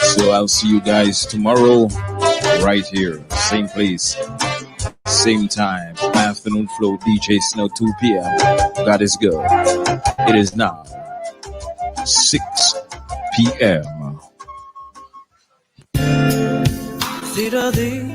So I'll see you guys tomorrow, right here, same place, same time. Afternoon Flow, DJ Snow, 2 p.m. God is good. It is now 6 p.m.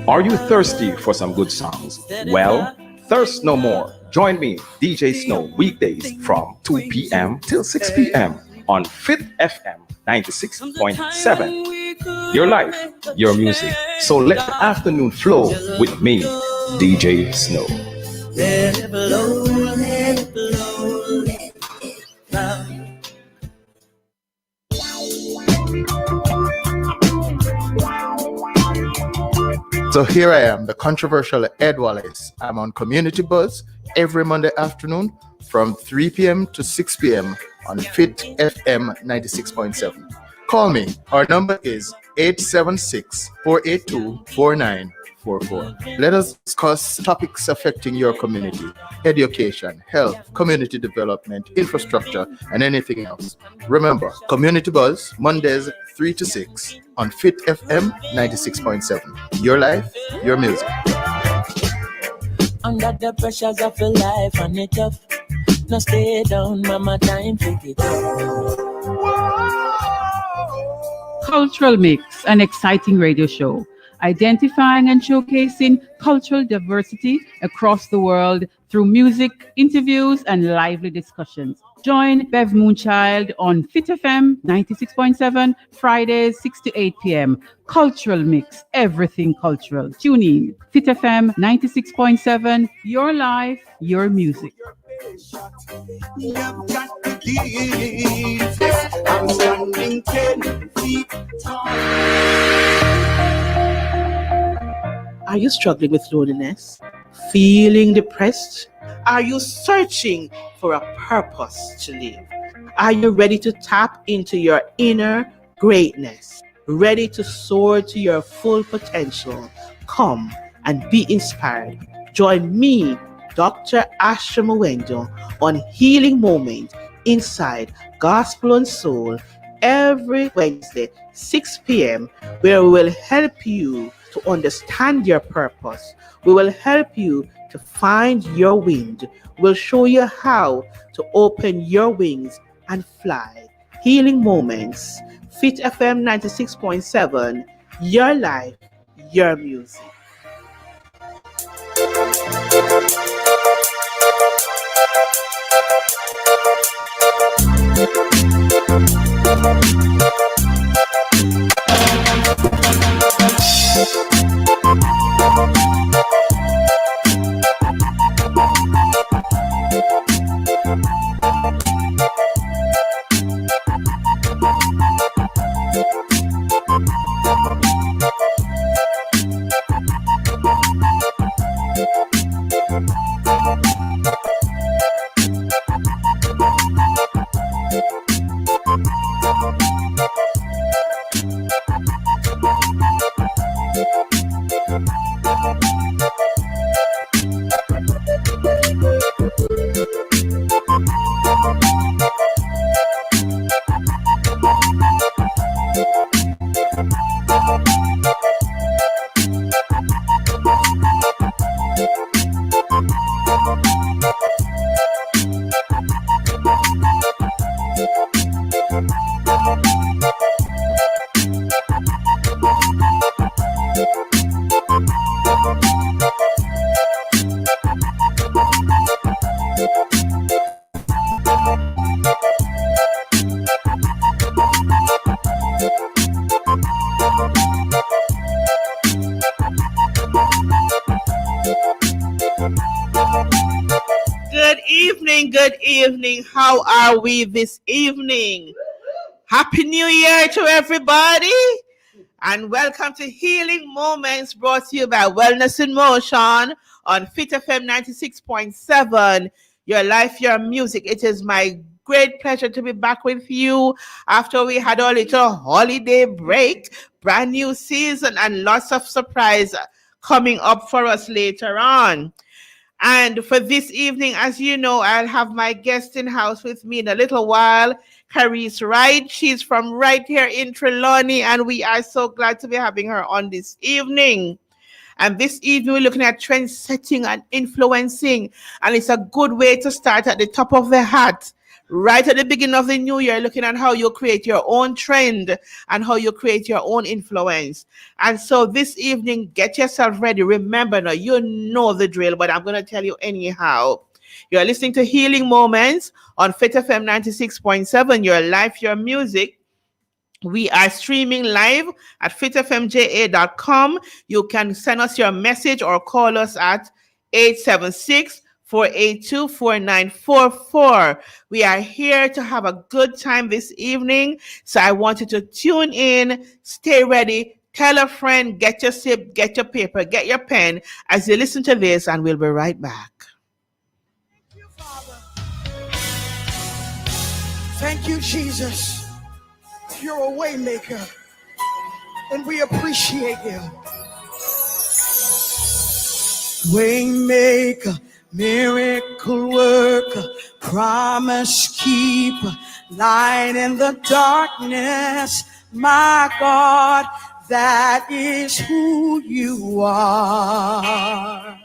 Are you thirsty for some good songs? Well, thirst no more. Join me, DJ Snow, weekdays from 2 p.m. till 6 p.m. on Fit FM 96.7. Your life, your music. So let the afternoon flow with me, DJ Snow. Let it blow, let it blow, let it blow. So here I am, the controversial Ed Wallace. I'm on Community Buzz every Monday afternoon from 3 p.m. to 6 p.m. on Fit FM 96.7. Call me. Our number is 876-482-4944. Let us discuss topics affecting your community, education, health, community development, infrastructure, and anything else. Remember, Community Buzz, Mondays 3 to 6 on Fit FM 96.7. Your life, your music. Under the pressures of your life and it tough. No stay down, mama, time to get up. Cultural Mix, an exciting radio show, identifying and showcasing cultural diversity across the world through music, interviews, and lively discussions. Join Bev Moonchild on Fit FM 96.7, Fridays 6 to 8 p.m. Cultural Mix, everything cultural. Tune in. Fit FM 96.7, your life, your music. I'm standing 10 feet tall. Are you struggling with loneliness? Feeling depressed? Are you searching for a purpose to live? Are you ready to tap into your inner greatness? Ready to soar to your full potential? Come and be inspired. Join me, Dr. Asha Mwendo, on Healing Moment inside Gospel and Soul every Wednesday, 6 p.m., where we will help you to understand your purpose. We will help you to find your wind. We'll show you how to open your wings and fly. Healing Moments, Fit FM 96.7, your life, your music. Good evening. How are we this evening? Happy New Year to everybody, and welcome to Healing Moments, brought to you by Wellness in Motion on Fit FM 96.7, your life, your music. It is my great pleasure to be back with you after we had a little holiday break, brand new season, and lots of surprise coming up for us later on. And for this evening, as you know, I'll have my guest in house with me in a little while, Carice Wright. She's from right here in Trelawney, and we are so glad to be having her on this evening. And this evening, we're looking at trend setting and influencing. And it's a good way to start at the top of the hat. Right at the beginning of the new year, looking at how you create your own trend and how you create your own influence. And so this evening, get yourself ready. Remember, now, you know the drill, but I'm going to tell you anyhow. You're listening to Healing Moments on Fit FM 96.7, your life, your music. We are streaming live at fitfmja.com. You can send us your message or call us at 876-482-4944. We are here to have a good time this evening. So I want you to tune in, stay ready, tell a friend, get your sip, get your paper, get your pen as you listen to this, and we'll be right back. Thank you, Father. Thank you, Jesus. You're a way maker, and we appreciate you. Way maker, miracle worker, promise keeper, light in the darkness. My God, that is who you are.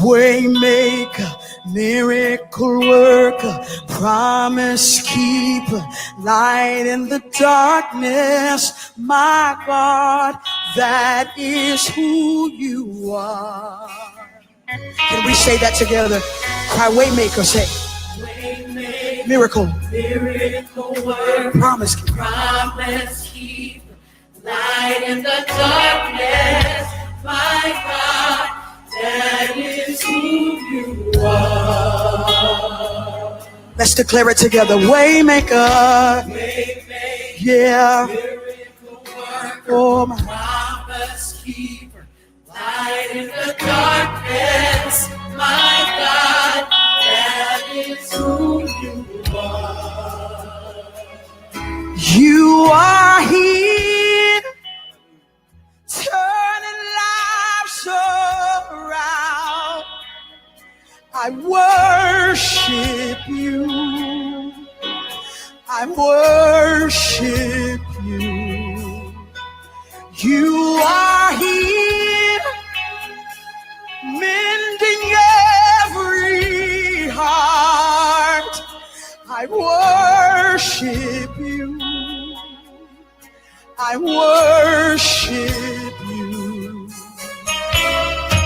Waymaker, miracle worker, promise keeper, light in the darkness. My God, that is who you are. Can we say that together? Cry, waymaker, say. Waymaker, miracle worker, promise keeper, light in the darkness. My God, that is who you are. Let's declare it together. Waymaker, yeah. Oh, my promise keeper, light in the darkness. My God, that is who you are. You are here, turning lives around. I worship you. I worship you. You are here, mending every heart. I worship you. I worship you.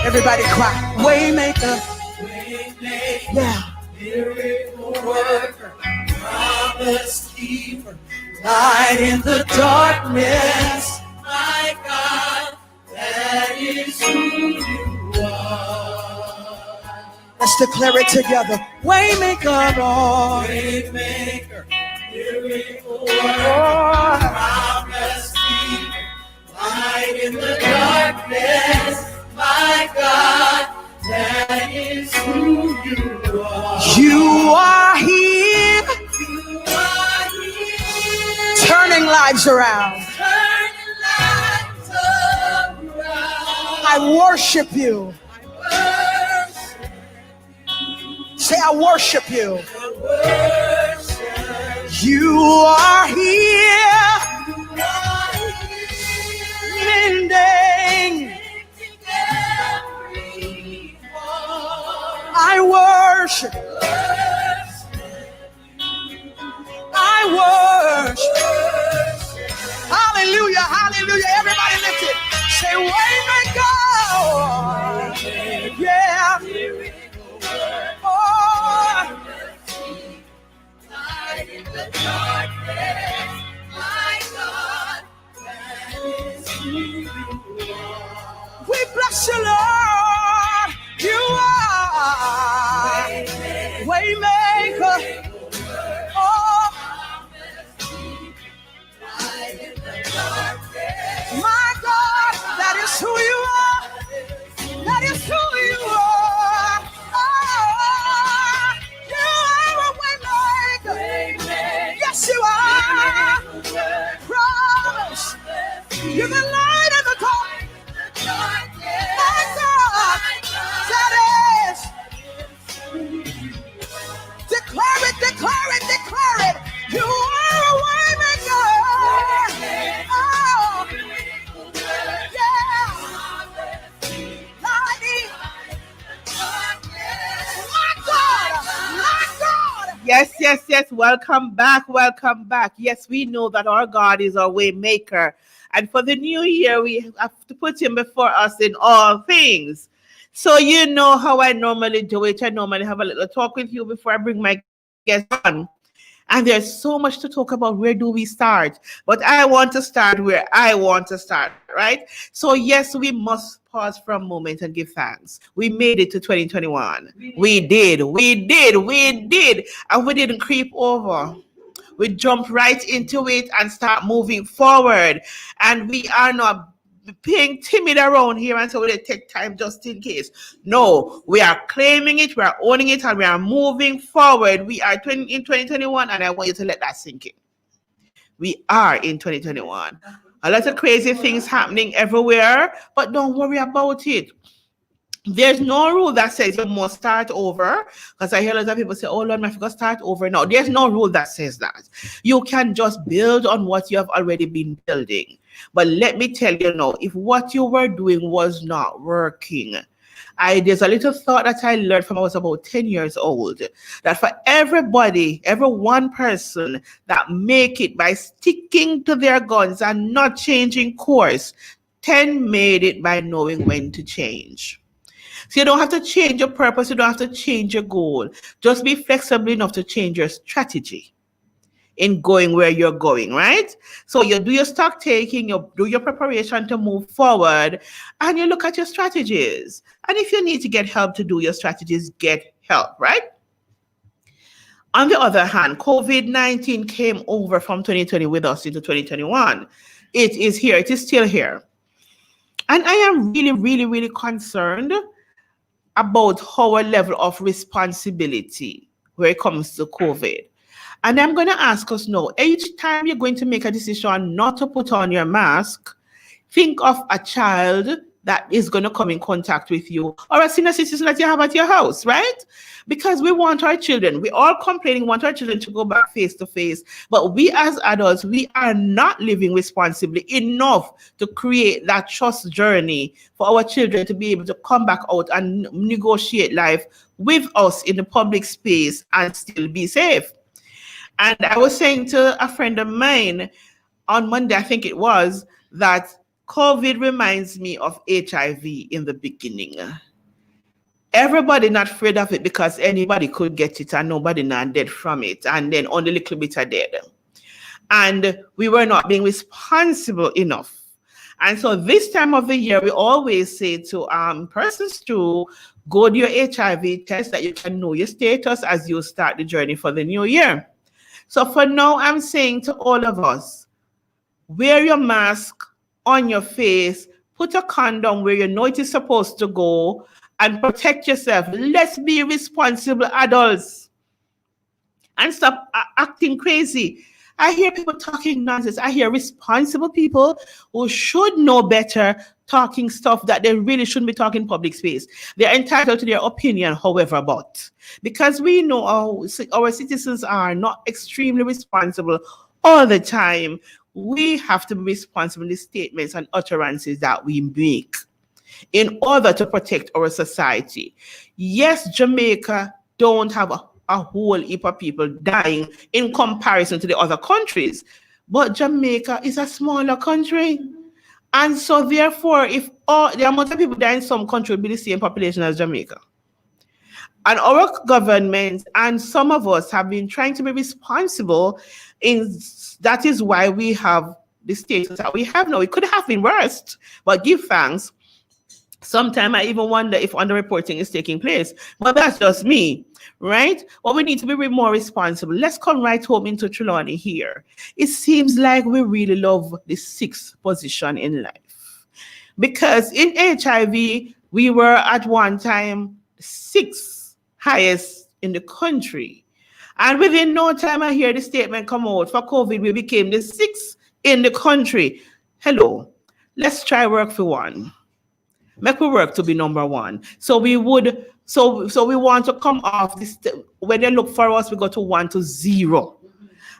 Everybody cry. Waymaker. Waymaker. Yeah. Miracle worker. Promise keeper. Light in the darkness. My God, that is who you are. Let's declare it together. Waymaker, Lord. Waymaker. Miracle worker. Promise keeper. Light in the darkness. My God, that is who you are. You are here. You are here. Turning lives around. Turning lives around. I worship you. I worship you. Say, I worship you. I worship you. You are here. You are here. Mending. I worship. I worship. Hallelujah, hallelujah. Everybody lift it. Say, waymaker. Yeah. Oh. Light in the darkness. My God, that is who you are. We bless you, Lord. You are waymaker. Oh, my God, that is who you are. Yes. Welcome back. Welcome back. Yes, we know that our God is our way maker. And for the new year, we have to put him before us in all things. So you know how I normally do it. I normally have a little talk with you before I bring my guest on. And there's so much to talk about. Where do we start? But I want to start where I want to start, right? So, yes, we must pause for a moment and give thanks. We made it to 2021. We did. And we didn't creep over. We jumped right into it and start moving forward. And we are not being timid around here and so we take time just in case. No, we are claiming it, we are owning it, and we are moving forward. We are in 2021, and I want you to let that sink in. We are in 2021. A lot of crazy things happening everywhere, but don't worry about it. There's no rule that says you must start over, because I hear a lot of people say, oh Lord, I forgot to start over. No, there's no rule that says that. You can just build on what you have already been building. But let me tell you now, if what you were doing was not working, there's a little thought that I learned from I was about 10 years old, that for every one person that make it by sticking to their guns and not changing course, 10 made it by knowing when to change. So you don't have to change your purpose. You don't have to change your goal. Just be flexible enough to change your strategy in going where you're going, right? So you do your stock taking, you do your preparation to move forward, and you look at your strategies. And if you need to get help to do your strategies, get help, right? On the other hand, COVID-19 came over from 2020 with us into 2021. It is here. It is still here. And I am really concerned about our level of responsibility where it comes to COVID. And I'm going to ask us now, each time you're going to make a decision not to put on your mask, think of a child that is going to come in contact with you, or a senior citizen that you have at your house, right? Because we want our children, we all complaining, want our children to go back face to face, but we as adults, we are not living responsibly enough to create that trust journey for our children to be able to come back out and negotiate life with us in the public space and still be safe. And I was saying to a friend of mine on Monday, I think it was, that COVID reminds me of HIV in the beginning. Everybody not afraid of it because anybody could get it and nobody not dead from it. And then only a little bit are dead. And we were not being responsible enough. And so this time of the year, we always say to persons to go to your HIV test that you can know your status as you start the journey for the new year. So for now, I'm saying to all of us, wear your mask on your face, put a condom where you know it is supposed to go, and protect yourself. Let's be responsible adults and stop acting crazy. I hear people talking nonsense. I hear responsible people who should know better talking stuff that they really shouldn't be talking in public space. They're entitled to their opinion, however, but because we know our citizens are not extremely responsible all the time, we have to be responsible in the statements and utterances that we make in order to protect our society. Yes, Jamaica don't have a whole heap of people dying in comparison to the other countries, but Jamaica is a smaller country. And so therefore, if all the amount of people die in some country would be the same population as Jamaica. And our government and some of us have been trying to be responsible, that is why we have the status that we have now. It could have been worse, but give thanks. Sometimes I even wonder if underreporting is taking place, but that's just me, right? Well, we need to be more responsible. Let's come right home into Trelawney here. It seems like we really love the 6th position in life, because in HIV, we were at one time 6th highest in the country. And within no time, I hear the statement come out, for COVID, we became the 6th in the country. Hello, let's try work for one. Make we work to be number one. So we would, so we want to come off this. When they look for us, we go to 1 to 0.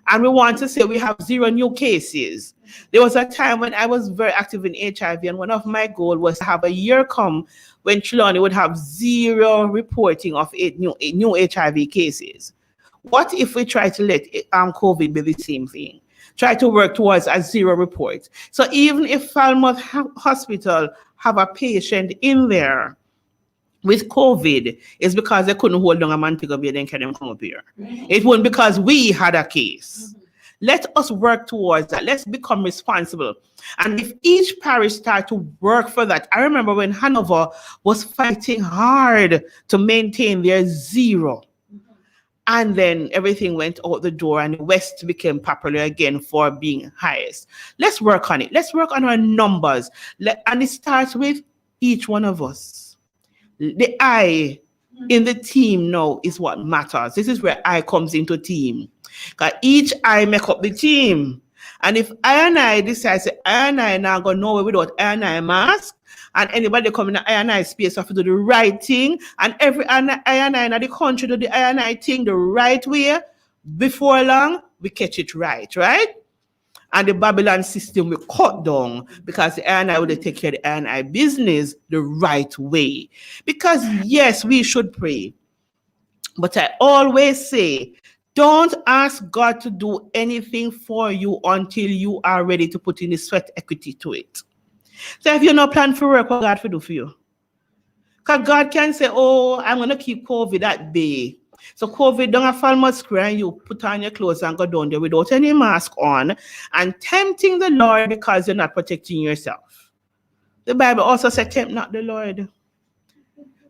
And we want to say we have 0 new cases. There was a time when I was very active in HIV, and one of my goals was to have a year come when Trelawney would have 0 reporting of new HIV cases. What if we try to let COVID be the same thing? Try to work towards a zero report. So even if Falmouth Hospital have a patient in there with COVID, it's because they couldn't hold on a man pick up here and carry them come up here. It wasn't because we had a case. Let us work towards that. Let's become responsible. And if each parish start to work for that, I remember when Hanover was fighting hard to maintain their zero. And then everything went out the door and West became popular again for being highest. Let's work on it. Let's work on our numbers. And it starts with each one of us. The I in the team now is what matters. This is where I comes into team. Because each I make up the team. And if I and I decide, say, I and I now go nowhere without I and I mask, and anybody come in the I and I space have to do the right thing, and every I and I in the country do the I and I thing the right way, before long, we catch it right? And the Babylon system will cut down because the I and I will take care of the I and I business the right way. Because yes, we should pray. But I always say, don't ask God to do anything for you until you are ready to put in the sweat equity to it. So if you're not planning for work, what God will do for you? Because God can say, oh, I'm going to keep COVID at bay. So COVID don't have Falmouth Square and you put on your clothes and go down there without any mask on and tempting the Lord because you're not protecting yourself. The Bible also said, tempt not the Lord.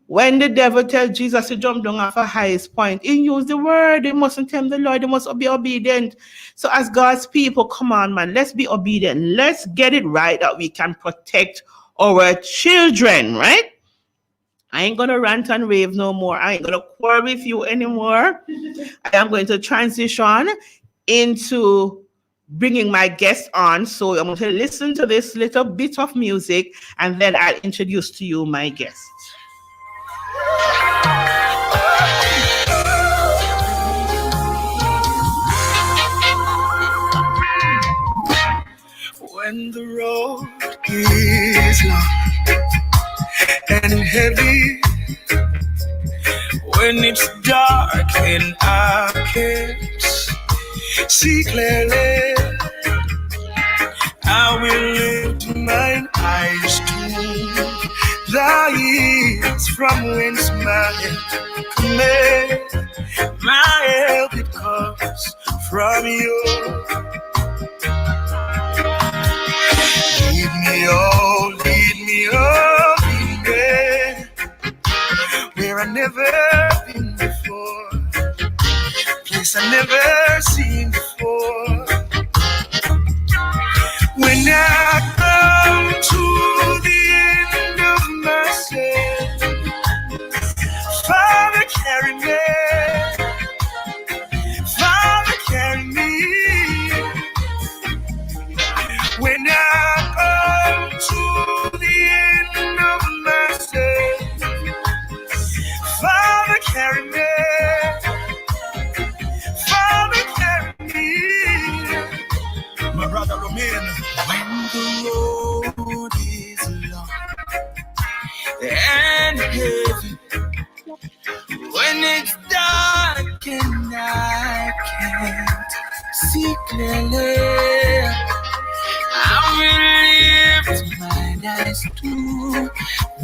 When the devil tells Jesus to jump down off a highest point, he used the word. They mustn't tempt the Lord. They must be obedient. So as God's people, come on, man, let's be obedient. Let's get it right that we can protect our children, right? I ain't going to rant and rave no more. I ain't going to quarrel with you anymore. I am going to transition into bringing my guest on. So I'm going to listen to this little bit of music and then I'll introduce to you my guest. When the road is long and heavy, when it's dark and I can't see clearly, I will lift mine eyes to the hills from whence my help cometh. My help it comes from you. Lead me where I never been before, place I never seen before. When I come to the end of myself, Father, carry me. Father, carry me. When I come to the end of myself, Father, carry me. Father, carry me. My brother Romain, when the road is long and heavy, when it's dark and I can't see clearly, I will lift mine eyes to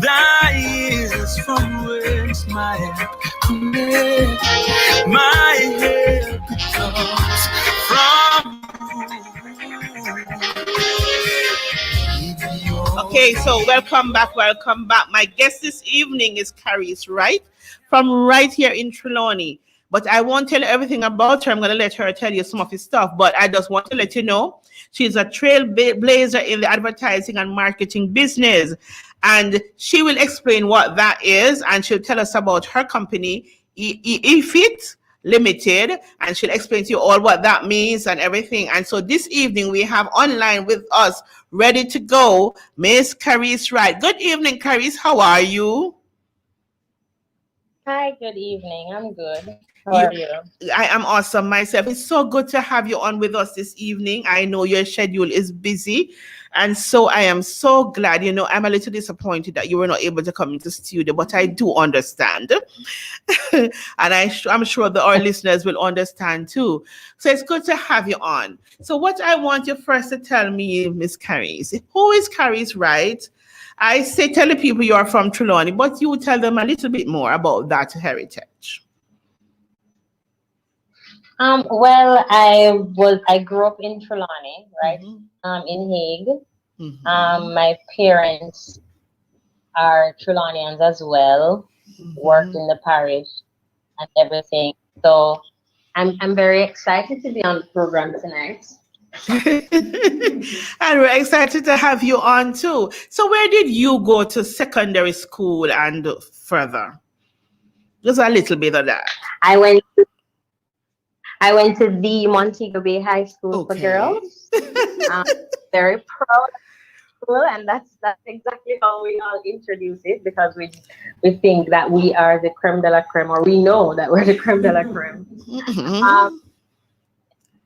thy ears from whence my help cometh. My help comes from you. Okay, so welcome back. My guest this evening is Carice Wright from right here in Trelawney. But I won't tell you everything about her. I'm going to let her tell you some of his stuff. But I just want to let you know she's a trailblazer in the advertising and marketing business. And she will explain what that is. And she'll tell us about her company, EFIT Limited. And she'll explain to you all what that means and everything. And so this evening we have online with us, ready to go, Miss Carice Wright. Good evening, Carice. How are you? Hi, good evening. I'm good. How You, are you? I am awesome myself. It's so good to have you on with us this evening. I know your schedule is busy, and so I am so glad. I'm a little disappointed that you were not able to come into studio, but I do understand, and I'm sure that our listeners will understand too. So it's good to have you on. So what I want you first to tell me, Miss Carries, who is Carries, right? I say tell the people you are from Trelawney, but you tell them a little bit more about that heritage. Well, I grew up in Trelawney, right? In Hague. My parents are Trelawnians as well, work in the parish and everything. So I'm very excited to be on the program tonight. And we're excited to have you on too. So, where did you go to secondary school and further? Just a little bit of that. I went I went to the Montego Bay High School for Okay. girls. I'm very proud of school, and that's exactly how we all introduce it because we think that we are the creme de la creme, or we know that we're the creme de la creme. Um,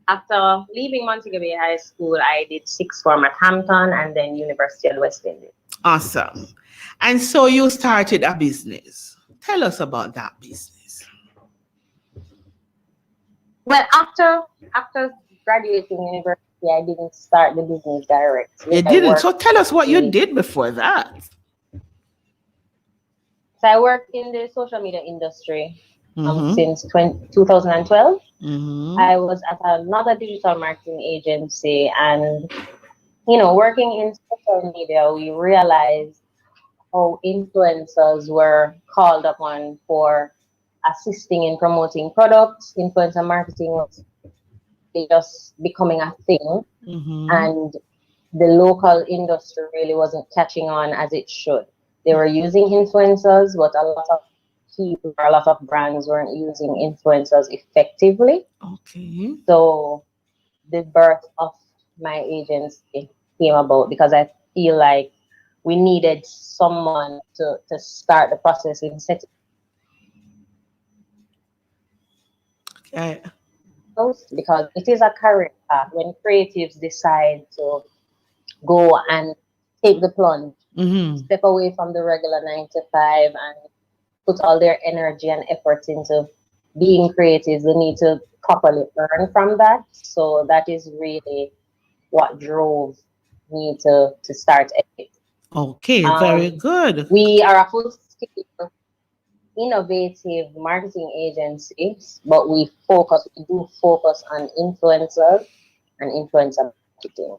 After leaving Montego Bay High School, I did sixth form at Hampton and then University of West Indies. Awesome. And so you started a business. Tell us about that business. Well, after graduating university, I didn't start the business directly. You didn't. So tell us what you did before that. So I worked in the social media industry since 2012. I was at another digital marketing agency, and working in social media, we realized how influencers were called upon for assisting in promoting products. Influencer marketing was just becoming a thing, and the local industry really wasn't catching on as it should. They were using influencers, but a lot of people, a lot of brands weren't using influencers effectively. Okay. So the birth of my agency came about because I feel like we needed someone to start the process in setting. Okay. Because it is a career path when creatives decide to go and take the plunge, step away from the regular 9 to 5 and put all their energy and efforts into being creative. They need to properly earn from that. So that is really what drove me to start it. Okay, very good. We are a full scale innovative marketing agency, but we do focus on influencers and influencer marketing.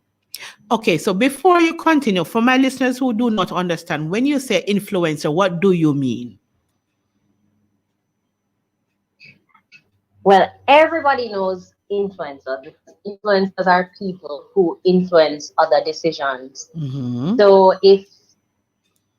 Okay, so before you continue, for my listeners who do not understand, when you say influencer, what do you mean? Well, everybody knows influencers because influencers are people who influence other decisions. So if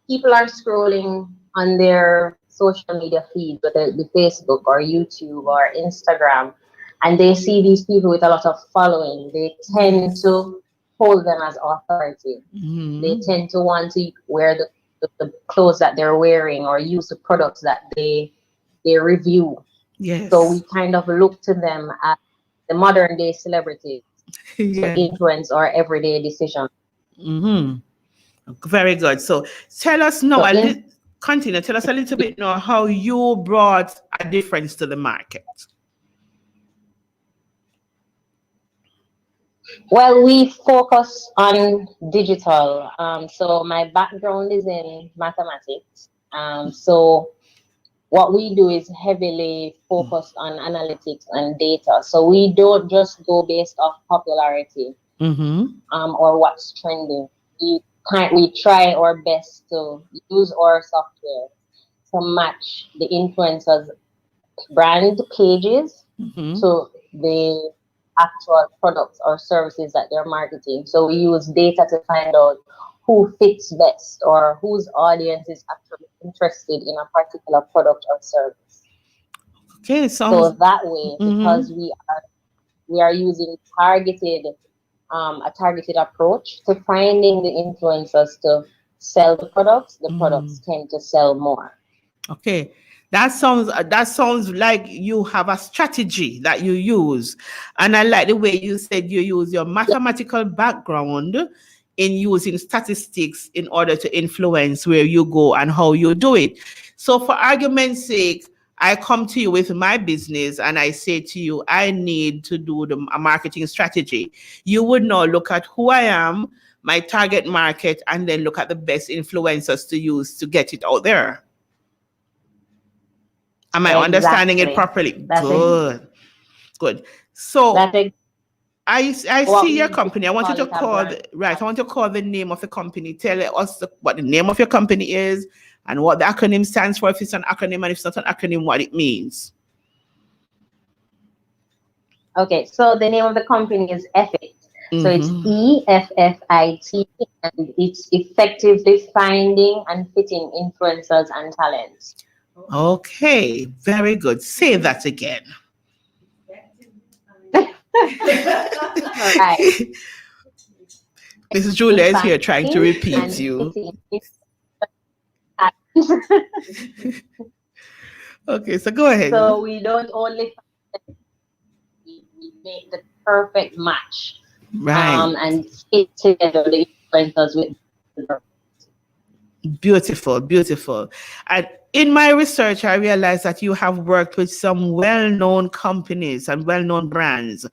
people are scrolling on their social media feed, whether it be Facebook or YouTube or Instagram, and they see these people with a lot of following, they tend to hold them as authority. They tend to want to wear the clothes that they're wearing or use the products that they review. Yes. So we kind of look to them as the modern day celebrities to influence our everyday decisions. Very good. So tell us now, continue. Tell us a little bit now how you brought a difference to the market. Well, we focus on digital. So my background is in mathematics. So what we do is heavily focused on analytics and data. So we don't just go based off popularity or what's trending. We try our best to use our software to match the influencers' brand pages to the actual products or services that they're marketing. So we use data to find out who fits best or whose audience is actually interested in a particular product or service. Okay, so that way, because we are using a targeted approach to finding the influencers to sell the products tend to sell more. Okay, That sounds like you have a strategy that you use. And I like the way you said you use your mathematical background in using statistics in order to influence where you go and how you do it. So for argument's sake, I come to you with my business and I say to you, I need to do a marketing strategy. You would now look at who I am, my target market, and then look at the best influencers to use to get it out there. Am I understanding it properly? Good. Good. So I see your company. I want you to call I want to call the name of the company. Tell us what the name of your company is and what the acronym stands for. If it's an acronym, and if it's not an acronym, what it means. Okay, so the name of the company is EFFIT. So it's EFFIT, and it's effectively finding and fitting influencers and talents. Okay, very good. Say that again. All right. Mrs. Julia is here trying to repeat you. Okay, so go ahead. So we don't only we make the perfect match, right? And fit together the influencers with. Beautiful, beautiful. And in my research, I realized that you have worked with some well-known companies and well-known brands,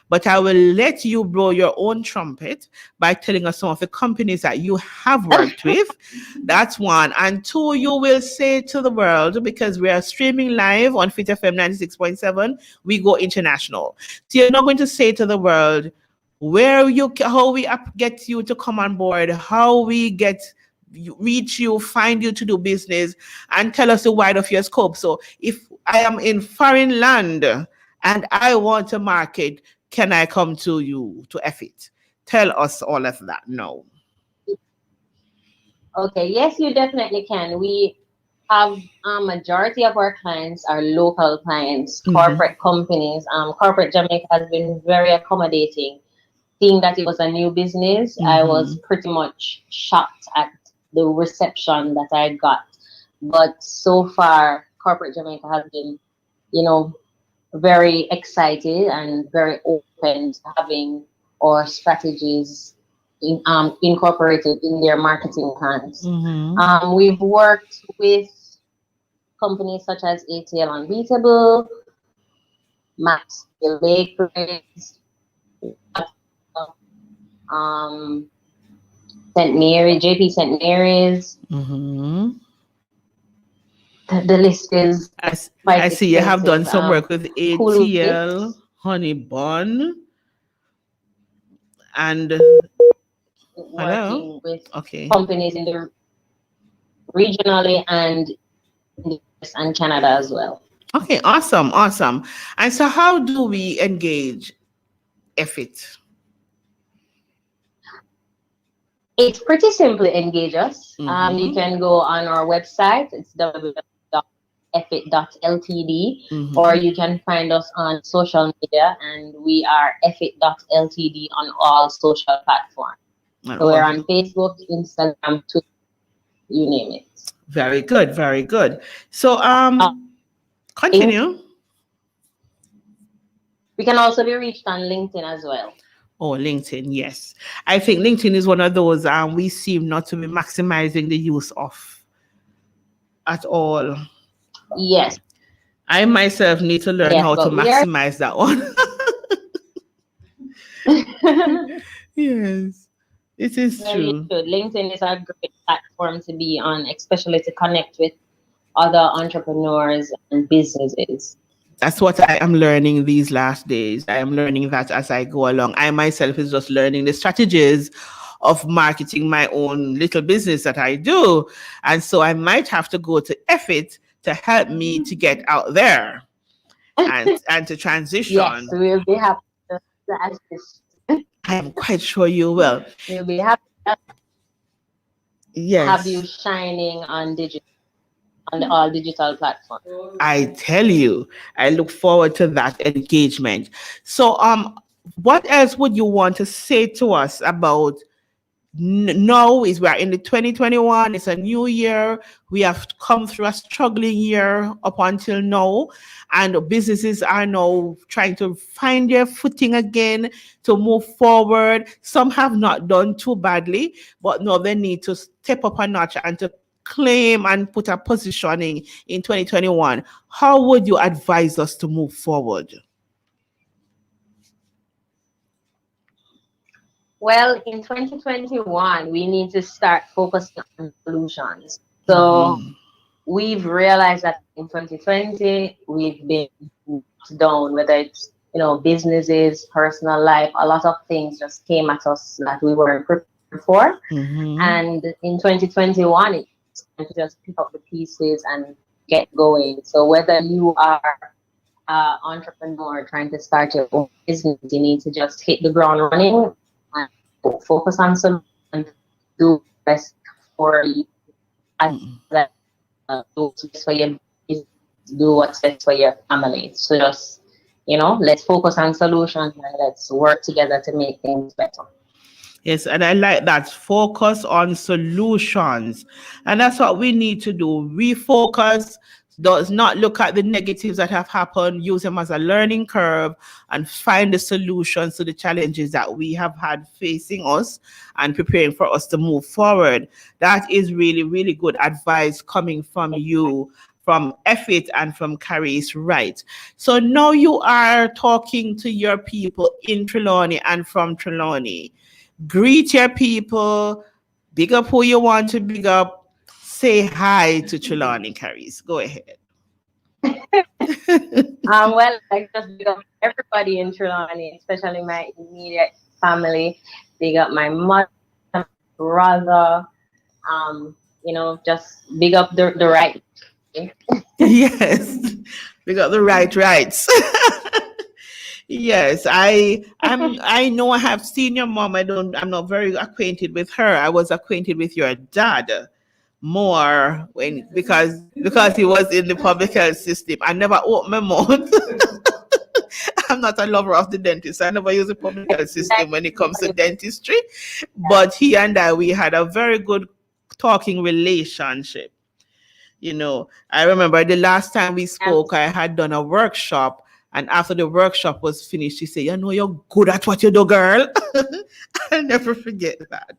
but I will let you blow your own trumpet by telling us some of the companies that you have worked with. That's one. And two, you will say to the world, because we are streaming live on Fit FM 96.7, we go international. So you're not going to say to the world how we get you to come on board, how we reach you, find you to do business, and tell us the wide of your scope. So if I am in foreign land and I want to market, can I come to you to EFFIT? Tell us all of that now. Okay, yes, you definitely can. We have a majority of our clients are local clients, corporate companies. Corporate Jamaica has been very accommodating. Seeing that it was a new business, I was pretty much shocked at the reception that I got. But so far, Corporate Jamaica has been, very excited and very open to having our strategies incorporated in their marketing plans. We've worked with companies such as ATL Unbeatable, Max Bakeries, St. Mary, JP St. Mary's. The list is I see you have done some work with ATL, Honey Bun, and working with companies in the regionally and in the US and Canada as well. Okay, awesome. And so how do we engage EFFIT? It's pretty simple to engage us. You can go on our website. It's www.effit.ltd, or you can find us on social media, and we are effit.ltd on all social platforms. So we're on Facebook, Instagram, Twitter, you name it. Very good, very good. So continue. We can also be reached on LinkedIn as well. Oh, LinkedIn, yes. I think LinkedIn is one of those we seem not to be maximizing the use of at all. Yes. I myself need to learn how to maximize that one. Yes, it is true. LinkedIn is a great platform to be on, especially to connect with other entrepreneurs and businesses. That's what I am learning these last days. I am learning that as I go along. I myself is just learning the strategies of marketing my own little business that I do. And so I might have to go to EFFIT to help me to get out there and to transition. Yes, we'll be happy to assist. I am quite sure you will. We'll be happy to have you Yes. shining on all digital platforms. I tell you, I look forward to that engagement. So, what else would you want to say to us about Now is we're in the 2021. It's a new year. We have come through a struggling year up until now, and businesses are now trying to find their footing again to move forward. Some have not done too badly, but now they need to step up a notch and to claim and put a positioning in 2021. How would you advise us to move forward? Well, in 2021, we need to start focusing on solutions. So Mhm. we've realized that in 2020, we've been knocked down, whether it's, businesses, personal life, a lot of things just came at us that we weren't prepared for. Mhm. And in 2021, it's time to just pick up the pieces and get going. So whether you are an entrepreneur trying to start your own business, you need to just hit the ground running and focus on solutions, do best for you, and that do what's best for your business, do what's best for your family. So just, let's focus on solutions and let's work together to make things better. Yes, and I like that. Focus on solutions. And that's what we need to do. Refocus, does not look at the negatives that have happened, use them as a learning curve, and find the solutions to the challenges that we have had facing us and preparing for us to move forward. That is really, really good advice coming from you, from Effie and from Caris, right? So now you are talking to your people in Trelawney and from Trelawney. Greet your people, big up who you want to big up, say hi to Trelawney, Caris. Go ahead. Well, I just big up everybody in Trelawney, especially my immediate family. Big up my mother, brother. Just big up the right. Yes, we got the right rights. Yes, I know I have seen your mom. I'm not very acquainted with her. I was acquainted with your dad more because he was in the public health system. I never opened my mouth. I'm not a lover of the dentist. I never use the public health system when it comes to dentistry. But he and we had a very good talking relationship. I remember the last time we spoke, I had done a workshop. And after the workshop was finished, she said, you're good at what you do, girl. I'll never forget that.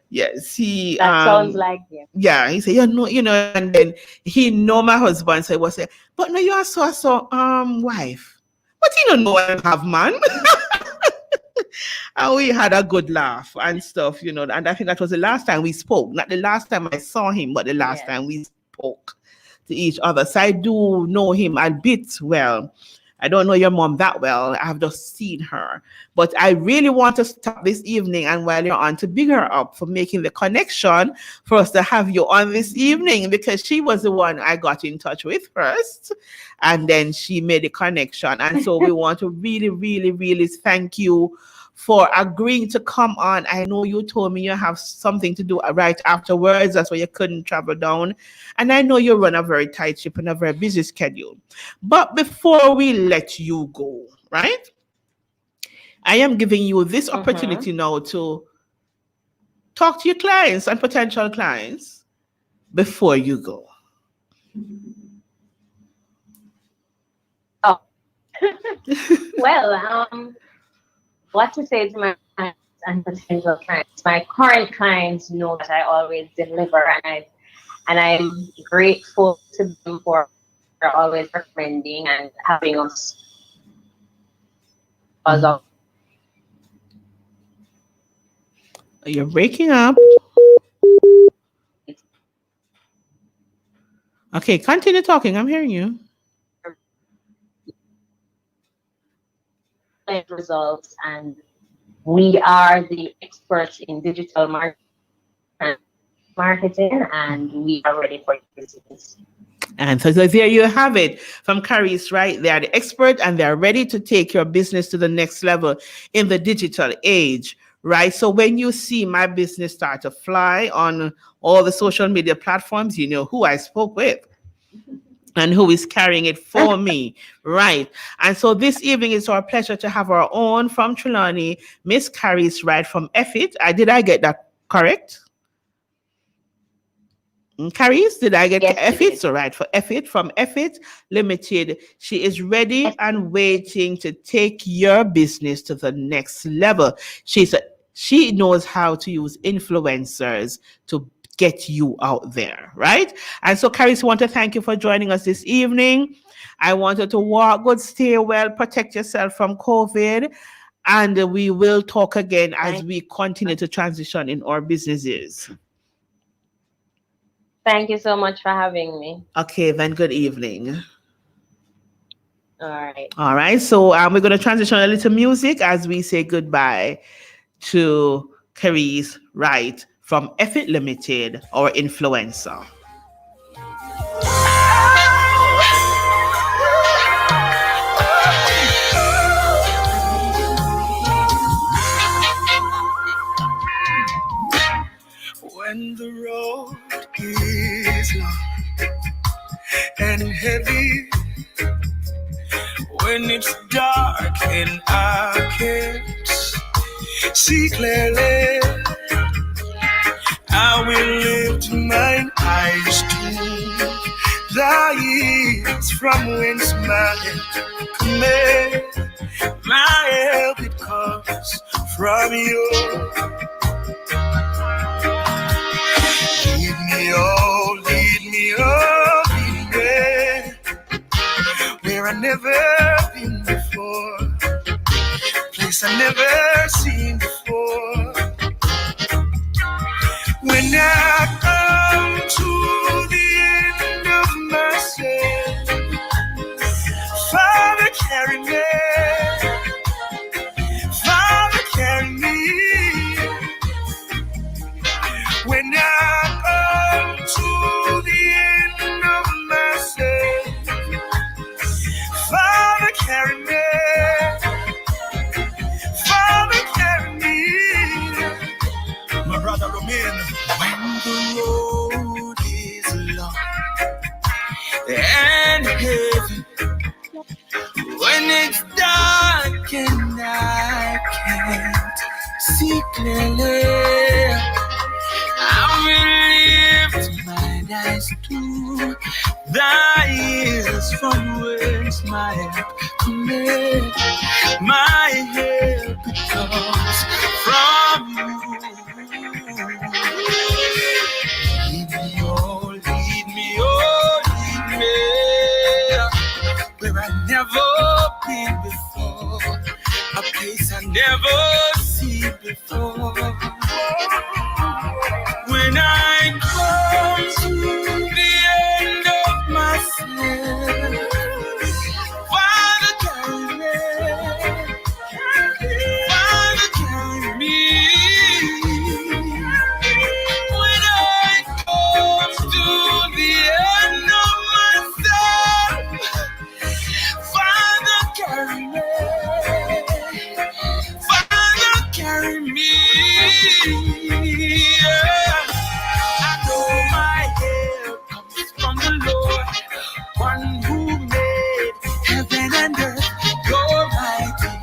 Yes, he That sounds like you. yeah, he said, and then he know my husband, so he was saying, but no, you are so wife. But he don't know I have man. And we had a good laugh and stuff, and I think that was the last time we spoke. Not the last time I saw him, but the last time we spoke to each other. So I do know him a bit well. I don't know your mom that well. I've just seen her. But I really want to stop this evening and while you're on to big her up for making the connection for us to have you on this evening, because she was the one I got in touch with first. And then she made the connection. And so we want to really, really, really thank you for agreeing to come on. I know you told me you have something to do right afterwards. That's why you couldn't travel down. And I know you run a very tight ship and a very busy schedule. But before we let you go, right? I am giving you this opportunity now to talk to your clients and potential clients before you go. Oh. Well, what to say to my clients and potential clients? My current clients know that I always deliver, and I'm grateful to them for always recommending and having us. You're breaking up. Okay, continue talking. I'm hearing you. Results, and we are the experts in digital marketing, and we are ready for business. And so there you have it from Caris, right? They are the expert and they're ready to take your business to the next level in the digital age, right? So when you see my business start to fly on all the social media platforms, you know who I spoke with. and who is carrying it for me. Right. And so this evening it's our pleasure to have our own from Trelawney, Miss Carrie's right from Effit. Did I get that correct? Carries, did I get Yes, you Effit? did. So right, for Effit, from Effit Limited. She is ready and waiting to take your business to the next level. She knows how to use influencers to get you out there, right? And so, Caris, I want to thank you for joining us this evening. I want you to walk good, stay well, protect yourself from COVID, and we will talk again as we continue to transition in our businesses. Thank you so much for having me. Okay, then good evening. All right. All right, so we're going to transition a little music as we say goodbye to Caris Wright from Effit Limited, our influencer. When the road is long and heavy, when it's dark and I can't see clearly, I will lift mine eyes to the hills from whence my help cometh. My help it comes from you. Lead me where I never been before, place I never seen before. When I come to the end of myself, Father carry me, Father carry me. When I come to the end of myself, Father carry me, Father carry me. My brother Romain, when the road is long and heavy, when it's dark and I can't see clearly, I will lift my eyes to the hills from whence my help cometh. My help it comes from you. Lead me where I never been before, a place I never seen before. When I come to the end of myself, Father carry me, Father carry me. When I come to the end of myself, Father carry me, Father carry me. I know my help comes from the Lord, one who made heaven and earth. You're mighty,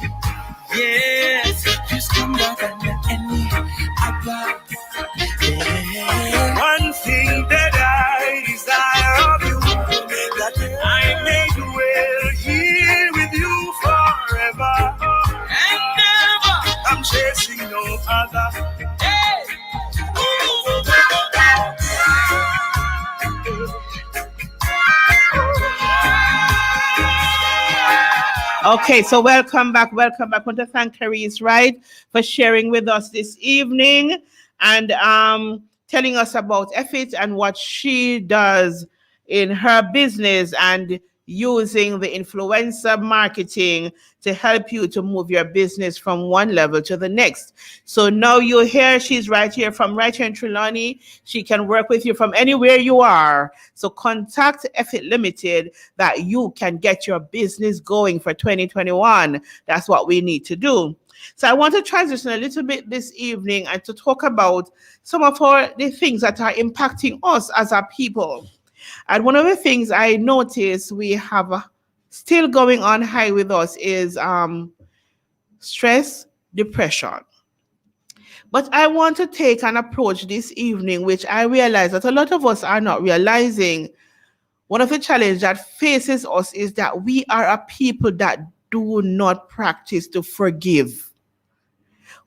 yes, you stronger than any other. Yeah. One thing that I desire of you, that I may dwell here with you forever and ever. I'm chasing no other. Hey. Okay, so welcome back. Welcome back. I want to thank Caris Wright for sharing with us this evening and telling us about Effit and what she does in her business and using the influencer marketing to help you to move your business from one level to the next. So now you're here. She's right here in Trelawney. She can work with you from anywhere you are. So contact Effit Limited that you can get your business going for 2021. That's what we need to do. So I want to transition a little bit this evening and to talk about some of the things that are impacting us as a people. And one of the things I notice we have still going on high with us is stress, depression. But I want to take an approach this evening, which I realize that a lot of us are not realizing. One of the challenges that faces us is that we are a people that do not practice to forgive.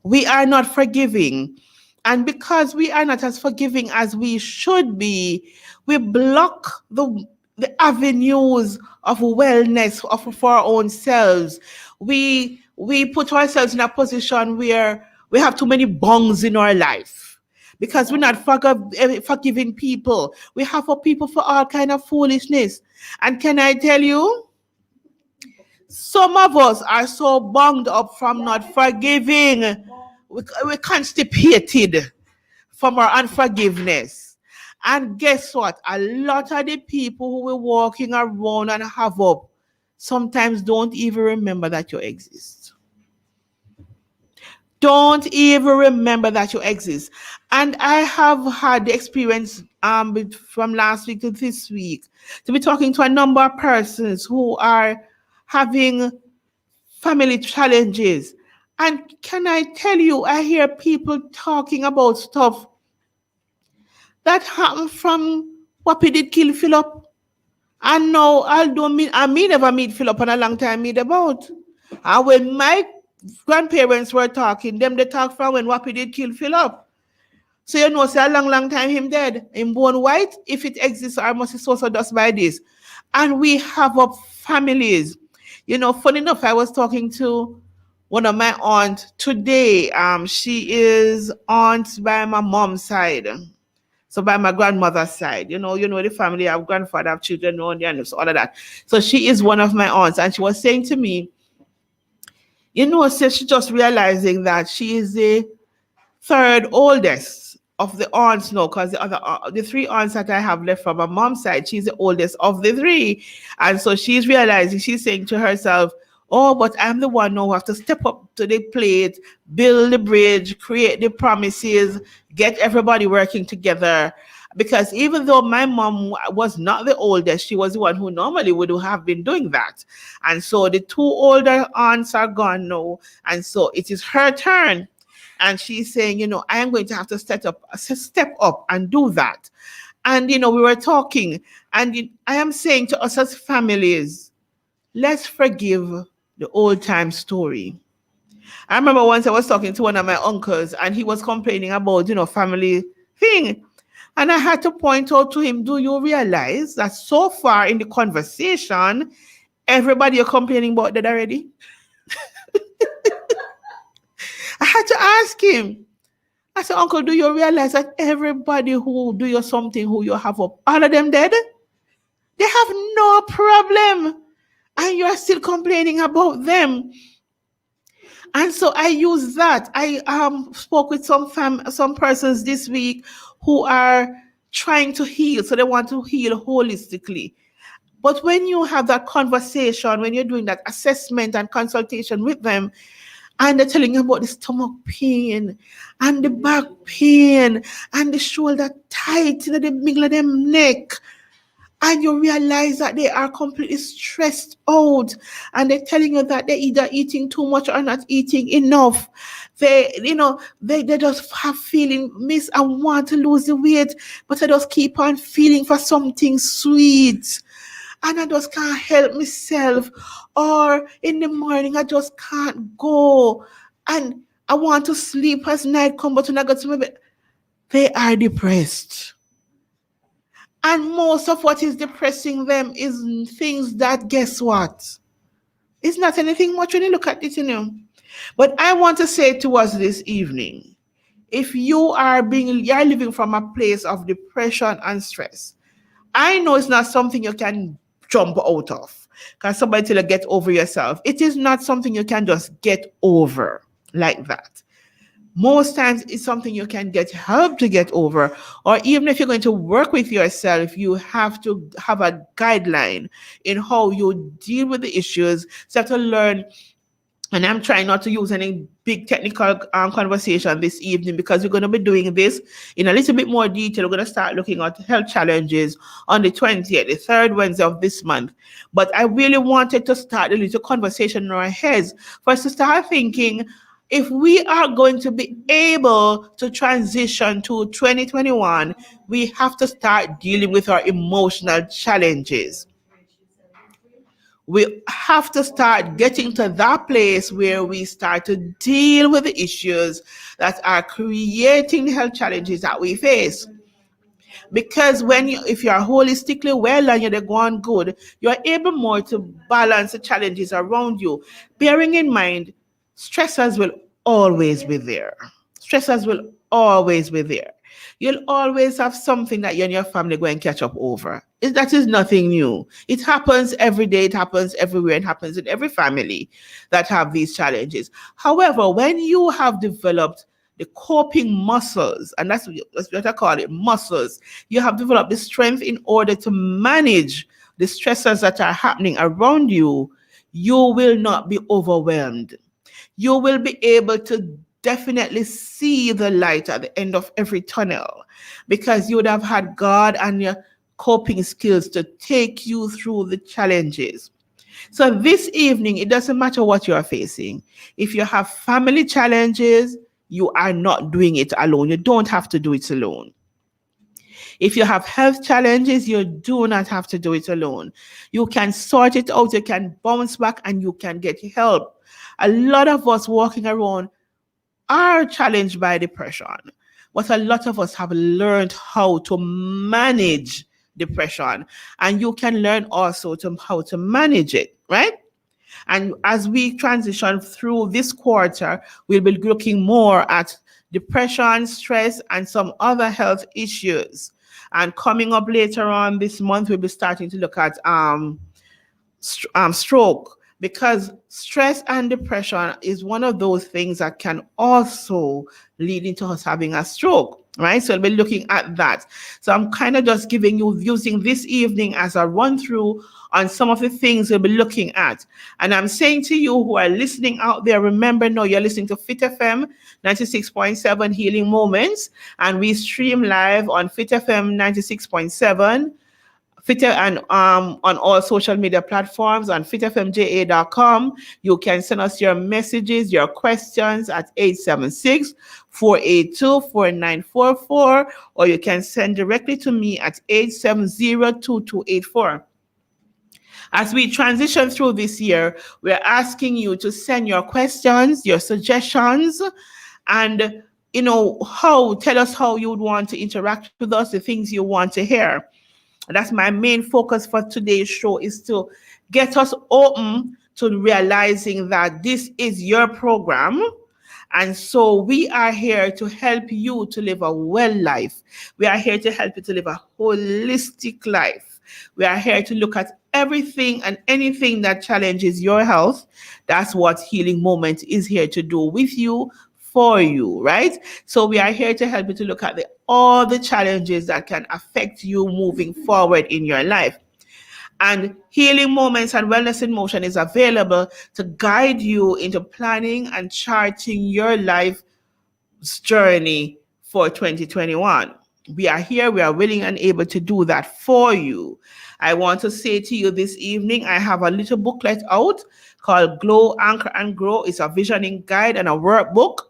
We are not forgiving. And because we are not as forgiving as we should be, we block the avenues of wellness for our own selves. We put ourselves in a position where we have too many bongs in our life because we're not forgiving people. We have for people for all kind of foolishness. And can I tell you, some of us are so bunged up from not forgiving. We're constipated from our unforgiveness. And guess what? A lot of the people who we're walking around and have up sometimes don't even remember that you exist. Don't even remember that you exist. And I have had the experience from last week to this week to be talking to a number of persons who are having family challenges. And can I tell you, I hear people talking about stuff that happened from what we did kill Philip. And no, I never meet Philip in a long time meet about. And when my grandparents were talking, they talk from when Wappy did kill Philip. So you know, say a long time him dead. Him born white, if it exists, I must be so dust by this. And we have up families. You know, funny enough, I was talking to one of my aunts today. She is aunt by my mom's side. So by my grandmother's side, you know the family, I have grandfather, have children, and so all of that. So she is one of my aunts, and she was saying to me, so she's just realizing that she is the third oldest of the aunts now, because the three aunts that I have left from my mom's side, she's the oldest of the three. And so she's realizing, she's saying to herself, oh, but I'm the one now who have to step up to the plate, build the bridge, create the promises, get everybody working together. Because even though my mom was not the oldest, she was the one who normally would have been doing that. And so the two older aunts are gone now. And so it is her turn. And she's saying, I am going to have to step up and do that. And, we were talking, and I am saying to us as families, let's forgive the old time story. I remember once I was talking to one of my uncles, and he was complaining about, family thing. And I had to point out to him, do you realize that so far in the conversation, everybody you're complaining about that already? I had to ask him. I said, Uncle, do you realize that everybody who do you something, who you have up, all of them dead? They have no problem. And you are still complaining about them. And so I use that. I spoke with some persons this week who are trying to heal. So they want to heal holistically. But when you have that conversation, when you're doing that assessment and consultation with them, and they're telling you about the stomach pain and the back pain and the shoulder tight in the middle of them neck, and you realize that they are completely stressed out, and they're telling you that they're either eating too much or not eating enough. They just have feeling miss and want to lose the weight, but I just keep on feeling for something sweet. And I just can't help myself. Or in the morning, I just can't go. And I want to sleep as night comes, but when I go to my bed, they are depressed. And most of what is depressing them is things that, guess what? It's not anything much when you look at it, But I want to say to us this evening, if you're living from a place of depression and stress, I know it's not something you can jump out of. Because somebody tell you get over yourself. It is not something you can just get over like that. Most times it's something you can get help to get over. Or even if you're going to work with yourself, you have to have a guideline in how you deal with the issues. So you have to learn And I'm trying not to use any big technical conversation this evening because we're going to be doing this in a little bit more detail. We're going to start looking at health challenges on the 20th, the third Wednesday of this month. But I really wanted to start a little conversation in our heads for us to start thinking, if we are going to be able to transition to 2021, we have to start dealing with our emotional challenges. We have to start getting to that place where we start to deal with the issues that are creating the health challenges that we face. Because if you're holistically well and you're going good, you're able more to balance the challenges around you. Bearing in mind, stressors will always be there. Stressors will always be there. You'll always have something that you and your family go and catch up over. That is nothing new. It happens every day. It happens everywhere. It happens in every family that have these challenges. However, when you have developed the coping muscles, and that's what I call it, muscles, you have developed the strength in order to manage the stressors that are happening around you, you will not be overwhelmed. You will be able to definitely see the light at the end of every tunnel because you would have had God and your coping skills to take you through the challenges. So this evening, it doesn't matter what you are facing. If you have family challenges, you are not doing it alone. You don't have to do it alone. If you have health challenges, you do not have to do it alone. You can sort it out, you can bounce back, and you can get help. A lot of us walking around are challenged by depression, but a lot of us have learned how to manage depression, and you can learn also how to manage it, right? And as we transition through this quarter, we'll be looking more at depression, stress, and some other health issues. And coming up later on this month, we'll be starting to look at stroke, because stress and depression is one of those things that can also lead into us having a stroke, right? So we'll be looking at that. So I'm kind of just using this evening as a run through on some of the things we'll be looking at. And I'm saying to you who are listening out there, remember now you're listening to Fit FM 96.7 Healing Moments, and we stream live on Fit FM 96.7. And on all social media platforms on fitfmja.com. You can send us your messages, your questions at 876-482-4944, or you can send directly to me at 870-2284. As we transition through this year, we're asking you to send your questions, your suggestions, and tell us how you would want to interact with us, the things you want to hear. That's my main focus for today's show, is to get us open to realizing that this is your program. And so we are here to help you to live a well life. We are here to help you to live a holistic life. We are here to look at everything and anything that challenges your health. That's what Healing Moment is here to do with you, for you, right? So we are here to help you to look at all the challenges that can affect you moving forward in your life. And Healing Moments and Wellness in Motion is available to guide you into planning and charting your life's journey for 2021. We are here, we are willing and able to do that for you. I want to say to you this evening, I have a little booklet out called Glow, Anchor, and Grow. It's a visioning guide and a workbook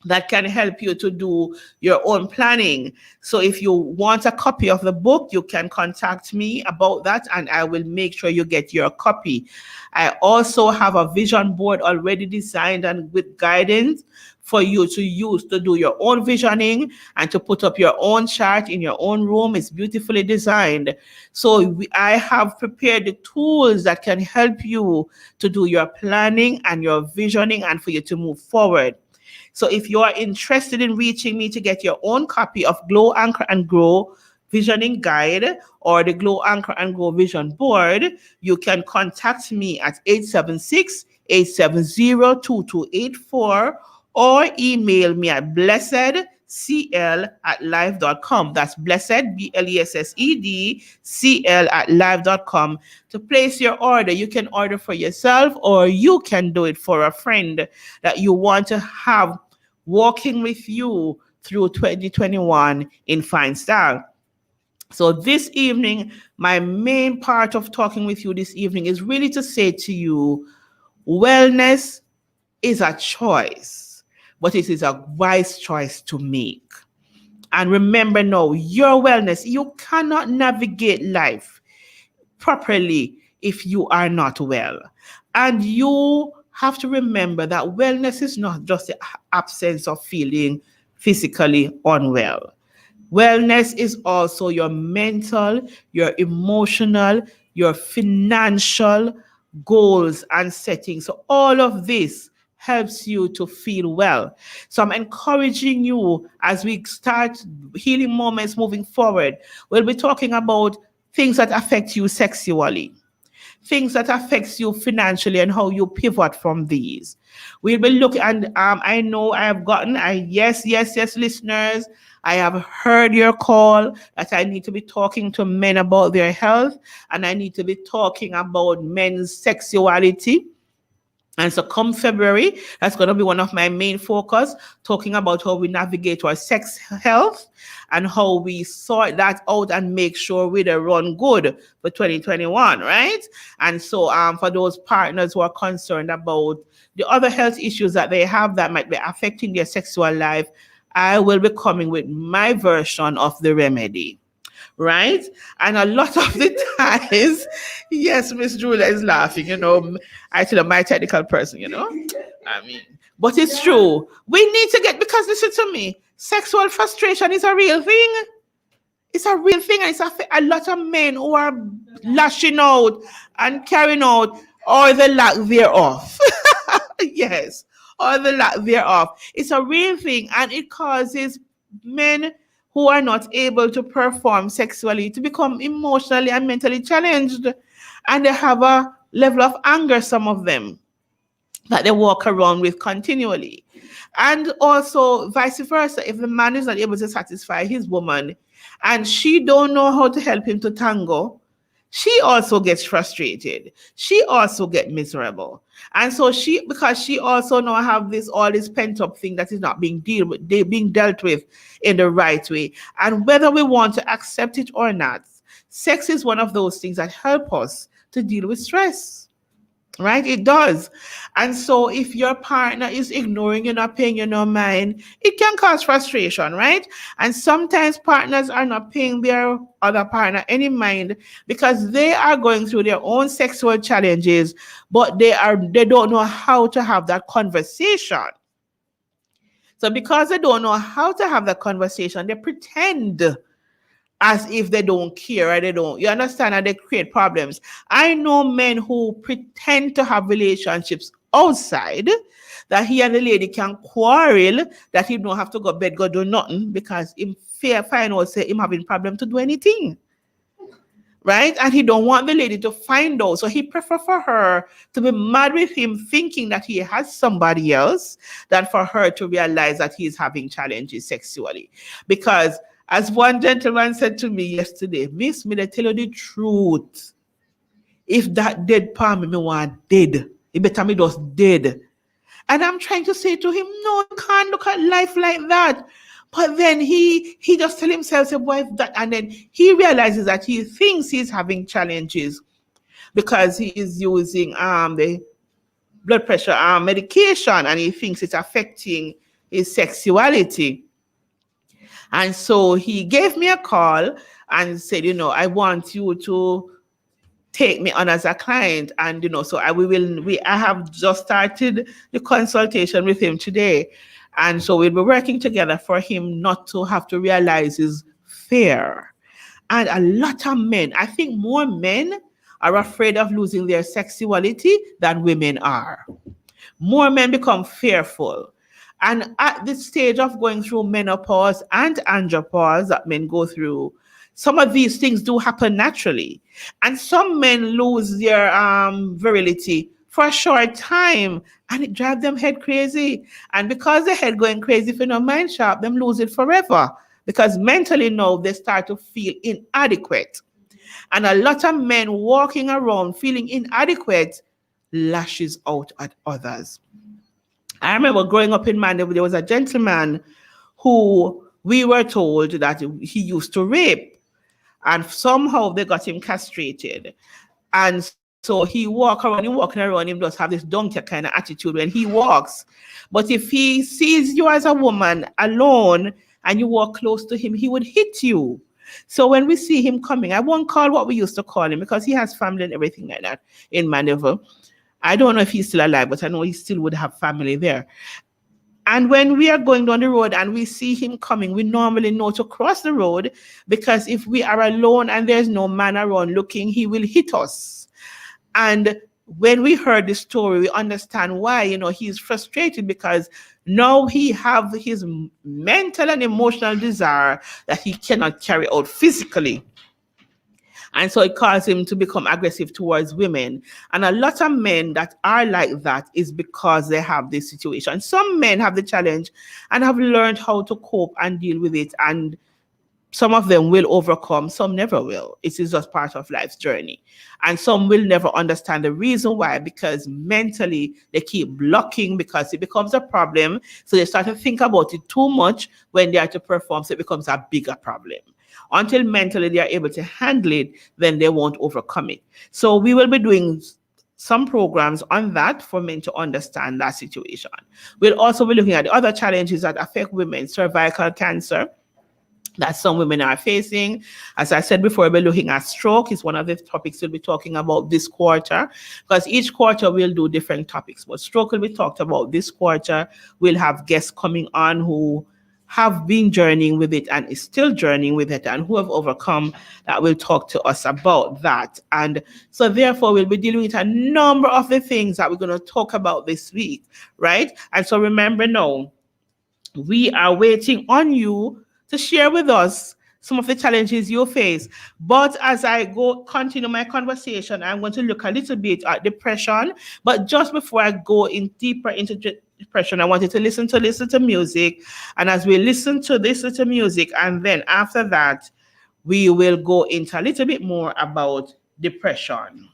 that can help you to do your own planning. So if you want a copy of the book, you can contact me about that and I will make sure you get your copy. I also have a vision board already designed and with guidance for you to use to do your own visioning and to put up your own chart in your own room. It's beautifully designed. So I have prepared the tools that can help you to do your planning and your visioning and for you to move forward. So if you are interested in reaching me to get your own copy of Glow, Anchor, and Grow Visioning Guide or the Glow, Anchor, and Grow Vision Board, you can contact me at 876-870-2284 or email me at blessed blessedcl@live.com. That's blessed, blessed@live.com to place your order. You can order for yourself or you can do it for a friend that you want to have walking with you through 2021 in fine style. So this evening, my main part of talking with you this evening is really to say to you, wellness is a choice, but it is a wise choice to make. And remember now, your wellness, you cannot navigate life properly if you are not well. And you have to remember that wellness is not just the absence of feeling physically unwell. Wellness is also your mental, your emotional, your financial goals and settings. So all of this helps you to feel well. So I'm encouraging you as we start healing moments moving forward. We'll be talking about things that affect you sexually, things that affects you financially and how you pivot from these. We'll be looking, and I know I have gotten, yes, listeners, I have heard your call that I need to be talking to men about their health, and I need to be talking about men's sexuality. And so come February, that's going to be one of my main focus, talking about how we navigate our sex health and how we sort that out and make sure we run good for 2021, right? And so for those partners who are concerned about the other health issues that they have that might be affecting their sexual life, I will be coming with my version of the remedy. Right? And a lot of the times, yes, Miss Julia is laughing, I tell her, my technical person, but it's true. We need to because listen to me, sexual frustration is a real thing. It's a real thing, and it's a lot of men who are lashing out and carrying out or the lack thereof. Yes, or the lack thereof. It's a real thing, and it causes men who are not able to perform sexually to become emotionally and mentally challenged. And they have a level of anger, some of them, that they walk around with continually. And also vice versa, if the man is not able to satisfy his woman and she don't know how to help him to tango, she also gets frustrated. She also gets miserable. And so because she also now have all this pent up thing that is not being dealt with in the right way. And whether we want to accept it or not, sex is one of those things that help us to deal with stress. Right? It does. And so if your partner is ignoring you, not paying you no mind, it can cause frustration, right? And sometimes partners are not paying their other partner any mind because they are going through their own sexual challenges, but they don't know how to have that conversation. So because they don't know how to have that conversation, they pretend as if they don't care or they don't, you understand, and they create problems. I know men who pretend to have relationships outside, that he and the lady can quarrel, that he don't have to go bed, go do nothing, because him find out say him having problem to do anything. Right? And he don't want the lady to find out. So he prefer for her to be mad with him, thinking that he has somebody else, than for her to realize that he's having challenges sexually. Because as one gentleman said to me yesterday, Miss, me, they tell you the truth. If that dead palm me want dead, it better me just dead. And I'm trying to say to him, no, you can't look at life like that. But then he just tell himself, say, boy, that, and then he realizes that he thinks he's having challenges because he is using the blood pressure medication, and he thinks it's affecting his sexuality. And so he gave me a call and said, I want you to take me on as a client. And, so I have just started the consultation with him today. And so we'll be working together for him not to have to realize his fear. And a lot of men, I think more men are afraid of losing their sexuality than women are. More men become fearful. And at this stage of going through menopause and andropause that men go through, some of these things do happen naturally. And some men lose their virility for a short time, and it drives them head crazy. And because the head going crazy, if you don't mind sharp, them lose it forever. Because mentally now they start to feel inadequate. And a lot of men walking around feeling inadequate lashes out at others. I remember growing up in Mandeville, there was a gentleman who we were told that he used to rape. And somehow they got him castrated. And so he walking around, him just have this donkey kind of attitude when he walks. But if he sees you as a woman alone and you walk close to him, he would hit you. So when we see him coming, I won't call what we used to call him because he has family and everything like that in Mandeville. I don't know if he's still alive, but I know he still would have family there. And when we are going down the road and we see him coming, we normally know to cross the road, because if we are alone and there's no man around looking, he will hit us. And when we heard the story, we understand why. He's frustrated because now he have his mental and emotional desire that he cannot carry out physically. And so it causes him to become aggressive towards women. And a lot of men that are like that is because they have this situation. Some men have the challenge and have learned how to cope and deal with it. And some of them will overcome, some never will. It is just part of life's journey. And some will never understand the reason why, because mentally they keep blocking because it becomes a problem. So they start to think about it too much when they are to perform, so it becomes a bigger problem. Until mentally they are able to handle it, then they won't overcome it. So we will be doing some programs on that for men to understand that situation. We'll also be looking at the other challenges that affect women, cervical cancer, that some women are facing. As I said before, we're looking at stroke. It's one of the topics we'll be talking about this quarter, because each quarter we'll do different topics. But stroke will be talked about this quarter. We'll have guests coming on who have been journeying with it and is still journeying with it and who have overcome, that will talk to us about that. And so therefore we'll be dealing with a number of the things that we're going to talk about this week, right? And so remember now, we are waiting on you to share with us some of the challenges you face. But as I continue my conversation, I'm going to look a little bit at depression. But just before I go in deeper into depression, I want you to listen to music. And as we listen to music, and then after that, we will go into a little bit more about depression.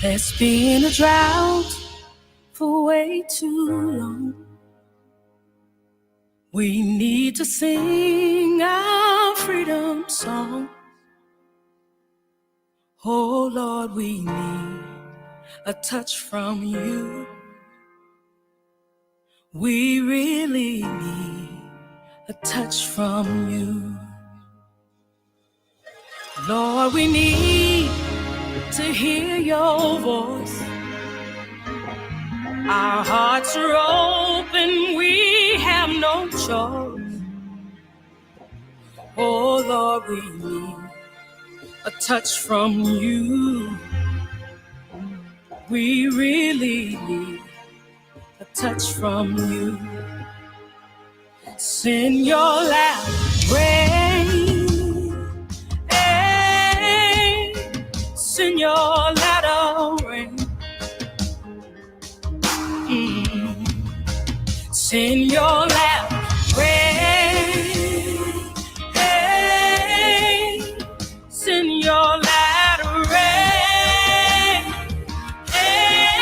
There's been a drought for way too long. We need to sing our freedom song. Oh Lord, we need a touch from you. We really need a touch from you. Lord, we need to hear your voice. Our hearts are open, we have no choice. Oh Lord, we need a touch from you. We really need a touch from you. Send your loud rain, hey, send your loud rain. Send your loud rain, hey, send your loud rain, hey.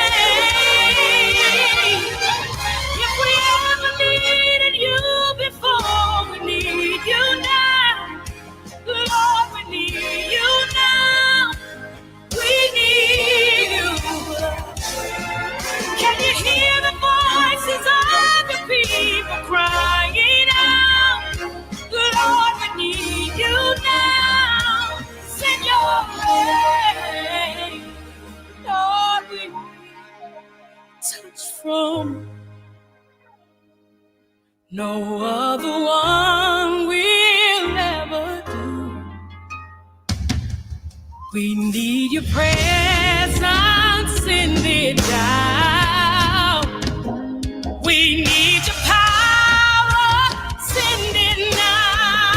If we ever needed you before, we need you now. Lord, we need you now. We need you. Can you hear the voices of the people crying out? Lord, we need you now. Send your rain. Lord, we need touch from no other one will ever do. We need your presence, send it down. We need your power, send it now.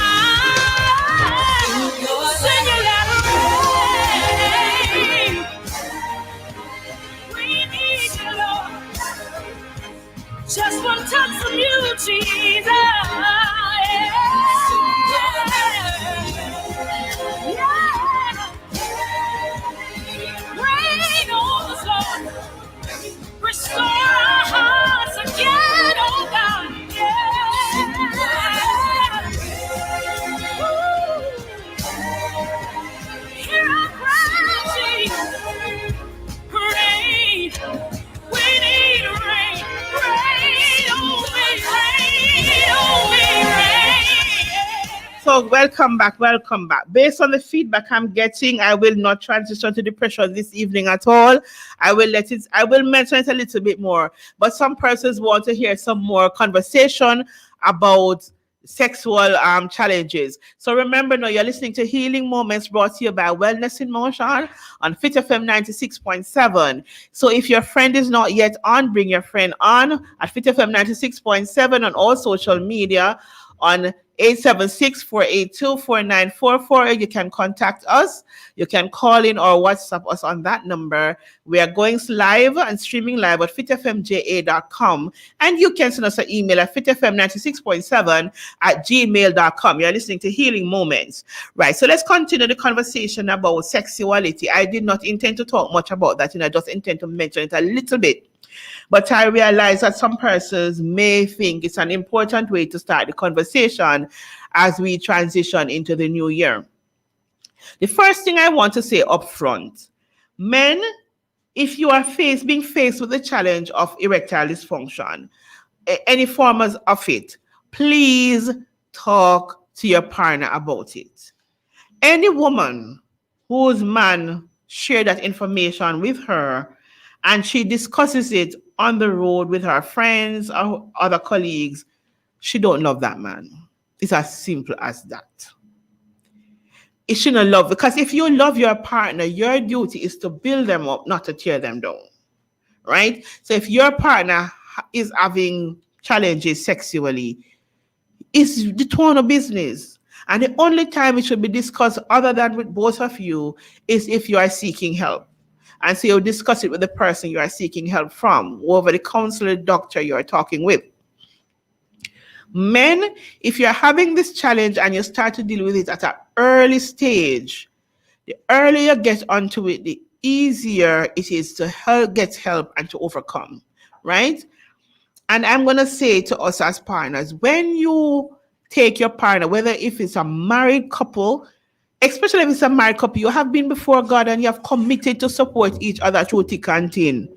So welcome back, welcome back. Based on the feedback I'm getting, I will not transition to depression this evening at all. I will mention it a little bit more. But some persons want to hear some more conversation about sexual challenges. So remember now, you're listening to Healing Moments brought to you by Wellness in Motion on Fit FM 96.7. So if your friend is not yet on, bring your friend on at Fit FM 96.7 on all social media on 876-482-4944. You can contact us. You can call in or WhatsApp us on that number. We are going live and streaming live at fitfmja.com. And you can send us an email at fitfm96.7@gmail.com. You're listening to Healing Moments. Right, so let's continue the conversation about sexuality. I did not intend to talk much about that, I just intend to mention it a little bit. But I realize that some persons may think it's an important way to start the conversation as we transition into the new year. The first thing I want to say up front, men, if you are being faced with the challenge of erectile dysfunction, any forms of it, please talk to your partner about it. Any woman whose man shared that information with her and she discusses it on the road with her friends or other colleagues, she don't love that man. It's as simple as that. It shouldn't love, because if you love your partner, your duty is to build them up, not to tear them down, right? So if your partner is having challenges sexually, it's the tone of business. And the only time it should be discussed other than with both of you is if you are seeking help. And so you discuss it with the person you are seeking help from, over the counselor, doctor you are talking with. Men, if you're having this challenge and you start to deal with it at an early stage, the earlier you get onto it, the easier it is to get help and to overcome, right? And I'm going to say to us as partners, when you take your partner, whether if it's a married couple, especially if it's a married couple, you have been before God and you have committed to support each other through thick and thin.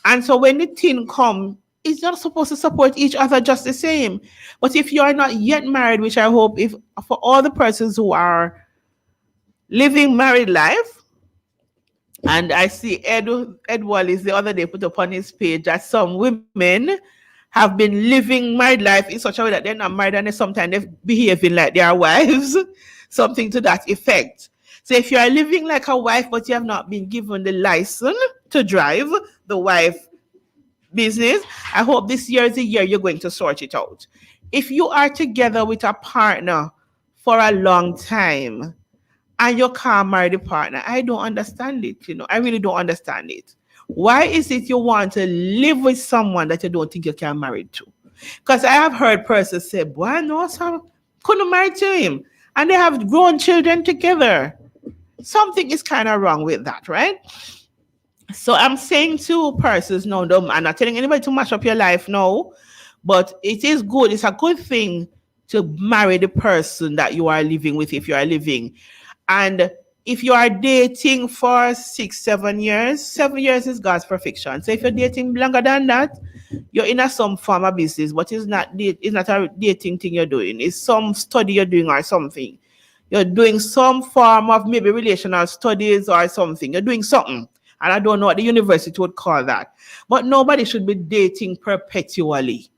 And so when the thin come, it's not supposed to support each other just the same. But if you are not yet married, which I hope if for all the persons who are living married life, and I see Ed Wallace the other day put up on his page that some women have been living married life in such a way that they're not married and sometimes they're behaving like their wives. Something to that effect. So if you are living like a wife, but you have not been given the license to drive the wife business, I hope this year is the year you're going to sort it out. If you are together with a partner for a long time and you can't marry the partner, I don't understand it. I really don't understand it. Why is it you want to live with someone that you don't think you can marry to? Because I have heard persons say, boy, no, sir, couldn't marry to him. And they have grown children together. Something is kind of wrong with that, right? So I'm saying to persons, no, I'm not telling anybody to mash up your life, no. But it is good. It's a good thing to marry the person that you are living with if you are living. And if you are dating for 7 years, 7 years is God's perfection. So if you're dating longer than that, you're in some form of business, but it's not a dating thing you're doing. It's some study you're doing or something. You're doing some form of maybe relational studies or something. You're doing something. And I don't know what the university would call that. But nobody should be dating perpetually.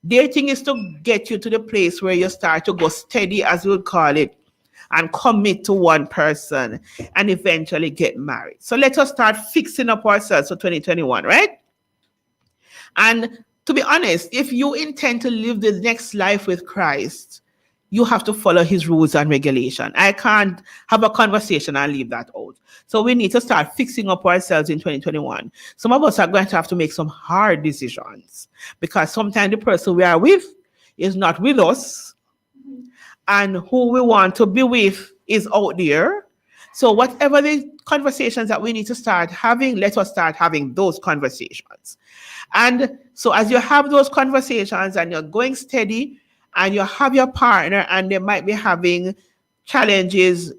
Dating is to get you to the place where you start to go steady, as we would call it, and commit to one person and eventually get married. So let us start fixing up ourselves for 2021, right? And to be honest, if you intend to live the next life with Christ, you have to follow his rules and regulation. I can't have a conversation and leave that out. So we need to start fixing up ourselves in 2021. Some of us are going to have to make some hard decisions because sometimes the person we are with is not with us, and who we want to be with is out there. So whatever the conversations that we need to start having, let us start having those conversations. And so as you have those conversations and you're going steady and you have your partner and they might be having challenges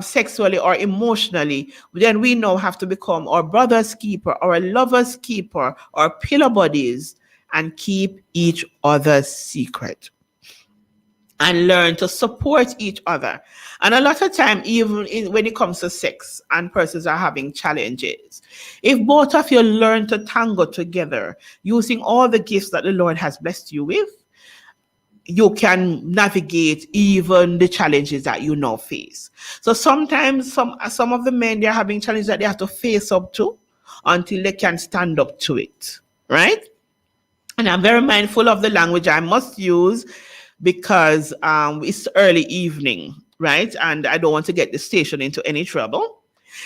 sexually or emotionally, then we now have to become our brother's keeper, our lover's keeper, our pillar buddies, and keep each other's secret. and learn to support each other. And a lot of time, even when it comes to sex and persons are having challenges, if both of you learn to tango together using all the gifts that the Lord has blessed you with, you can navigate even the challenges that you now face. So sometimes some of the men, they're having challenges that they have to face up to until they can stand up to it, right? And I'm very mindful of the language I must use because it's early evening, right? And I don't want to get the station into any trouble.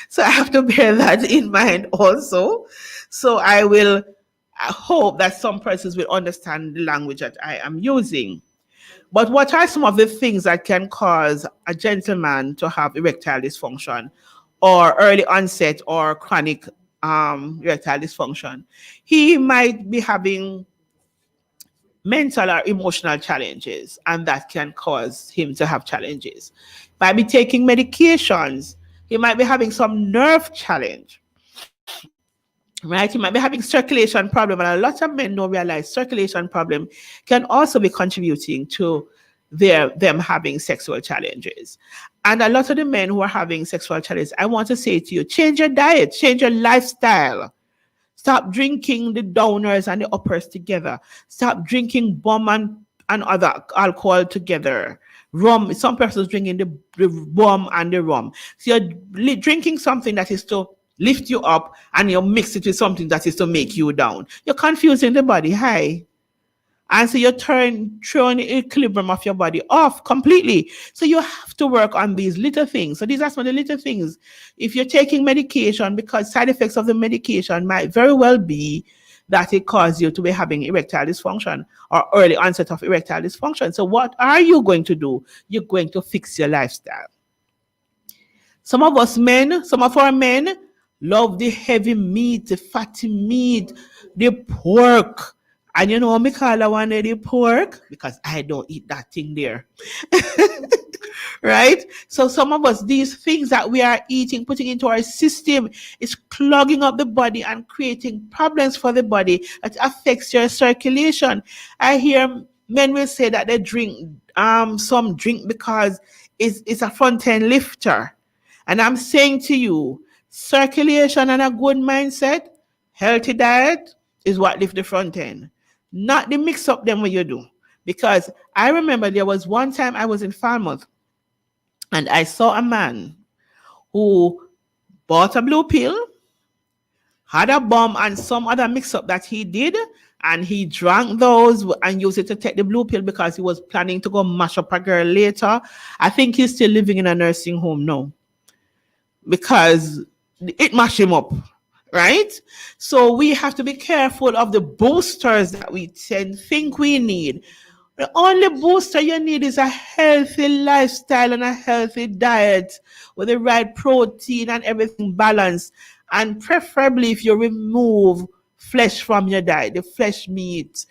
So I have to bear that in mind also. So I hope that some persons will understand the language that I am using. But what are some of the things that can cause a gentleman to have erectile dysfunction or early onset or chronic erectile dysfunction? He might be having mental or emotional challenges, and that can cause him to have challenges. Might be taking medications. He might be having some nerve challenge. Right? He might be having circulation problem, and a lot of men don't realize circulation problem can also be contributing to them having sexual challenges. And a lot of the men who are having sexual challenges, I want to say to you, change your diet, change your lifestyle. Stop drinking the downers and the uppers together. Stop drinking bum and other alcohol together. Rum, some persons drinking the bum and the rum. So you're drinking something that is to lift you up and you mix it with something that is to make you down. You're confusing the body. Hi. And so you're throwing the equilibrium of your body off completely. So you have to work on these little things. So these are some of the little things. If you're taking medication, because side effects of the medication might very well be that it causes you to be having erectile dysfunction or early onset of erectile dysfunction. So what are you going to do? You're going to fix your lifestyle. Some of our men love the heavy meat, the fatty meat, the pork. And you know, me call one the pork because I don't eat that thing there. Right? So some of us, these things that we are eating, putting into our system is clogging up the body and creating problems for the body that affects your circulation. I hear men will say that they drink some drink because it's a front end lifter. And I'm saying to you, circulation and a good mindset, healthy diet is what lift the front end. Not the mix up them when you do. Because I remember there was one time I was in Falmouth and I saw a man who bought a blue pill, had a bomb and some other mix up that he did, and he drank those and used it to take the blue pill because he was planning to go mash up a girl later. I think he's still living in a nursing home now because it mashed him up. Right? So we have to be careful of the boosters that we think we need. The only booster you need is a healthy lifestyle and a healthy diet with the right protein and everything balanced. And preferably if you remove flesh from your diet, the flesh meat,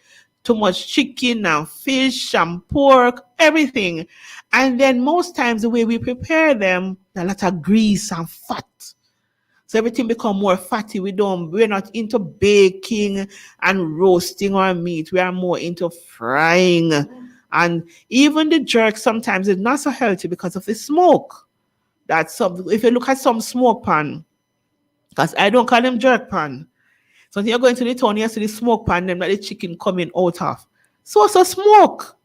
too much chicken and fish and pork, everything. And then most times the way we prepare them, a lot of grease and fat. So everything become more fatty. We're not into baking and roasting our meat. We are more into frying. And even the jerk sometimes is not so healthy because of the smoke. If you look at some smoke pan, because I don't call them jerk pan. So you're going to the town, you see the smoke pan, them that the chicken coming out of. So smoke.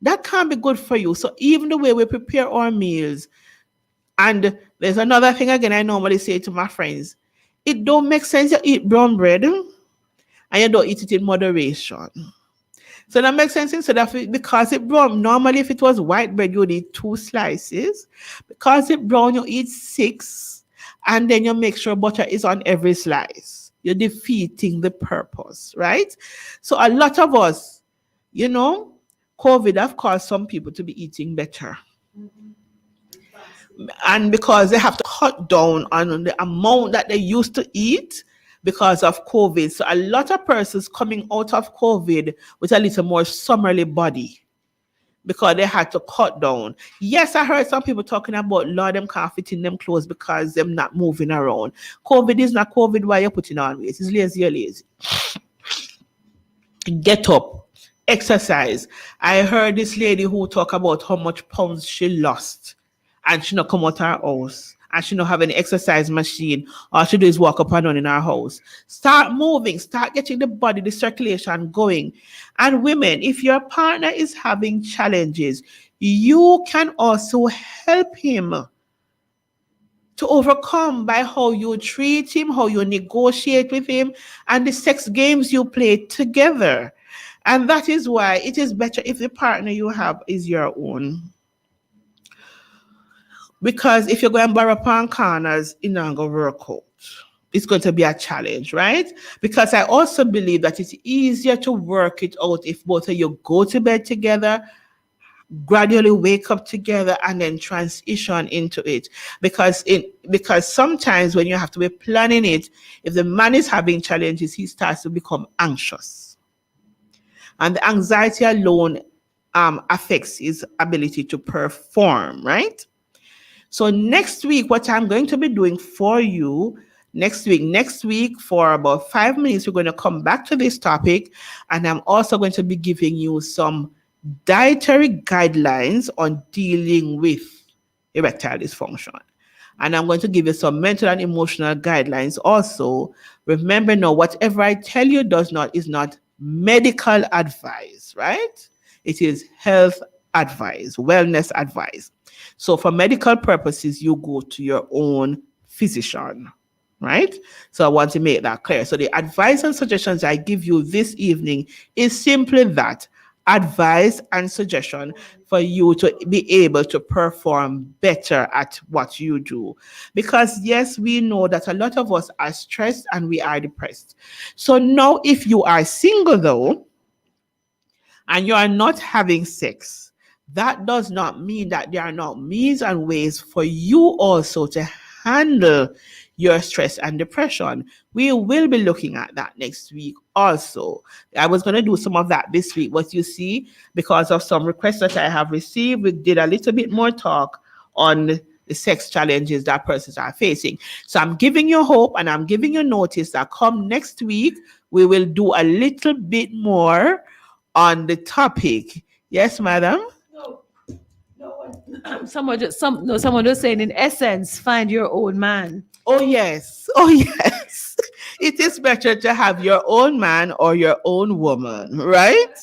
That can't be good for you. So even the way we prepare our meals, and there's another thing again I normally say to my friends. It don't make sense you eat brown bread and you don't eat it in moderation. So that makes sense instead of it, because it brown. Normally if it was white bread, you would eat 2 slices. Because it brown, you eat 6. And then you make sure butter is on every slice. You're defeating the purpose, right? So a lot of us, COVID have caused some people to be eating better. And because they have to cut down on the amount that they used to eat because of COVID. So a lot of persons coming out of COVID with a little more summerly body because they had to cut down. Yes, I heard some people talking about, Lord, them can't fit in them clothes because them not moving around. COVID is not COVID. Why you're putting on weight? It's lazy, you're lazy. Get up. Exercise. I heard this lady who talk about how much pounds she lost, and she not come out her house, and she not have any exercise machine. All she do is walk up and down in her house. Start moving, start getting the body, the circulation going. And women, if your partner is having challenges, you can also help him to overcome by how you treat him, how you negotiate with him, and the sex games you play together. And that is why it is better if the partner you have is your own. Because if you're going to borrow upon corners, it's not going to work out. It's going to be a challenge, right? Because I also believe that it's easier to work it out if both of you go to bed together, gradually wake up together, and then transition into it. Because sometimes when you have to be planning it, if the man is having challenges, he starts to become anxious. And the anxiety alone affects his ability to perform, right? So next week, what I'm going to be doing for you, next week for about 5 minutes, we're going to come back to this topic. And I'm also going to be giving you some dietary guidelines on dealing with erectile dysfunction. And I'm going to give you some mental and emotional guidelines also. Remember now, whatever I tell you is not medical advice, right? It is health advice, wellness advice. So for medical purposes, you go to your own physician, right? So I want to make that clear. So the advice and suggestions I give you this evening is simply that, advice and suggestion for you to be able to perform better at what you do. Because yes, we know that a lot of us are stressed and we are depressed. So now if you are single though, and you are not having sex, that does not mean that there are not means and ways for you also to handle your stress and depression. We will be looking at that next week also. I was going to do some of that this week, but you see, because of some requests that I have received, we did a little bit more talk on the sex challenges that persons are facing. So I'm giving you hope and I'm giving you notice that come next week, we will do a little bit more on the topic. Yes, madam? Someone just saying, in essence, find your own man. Oh yes. It is better to have your own man or your own woman, right?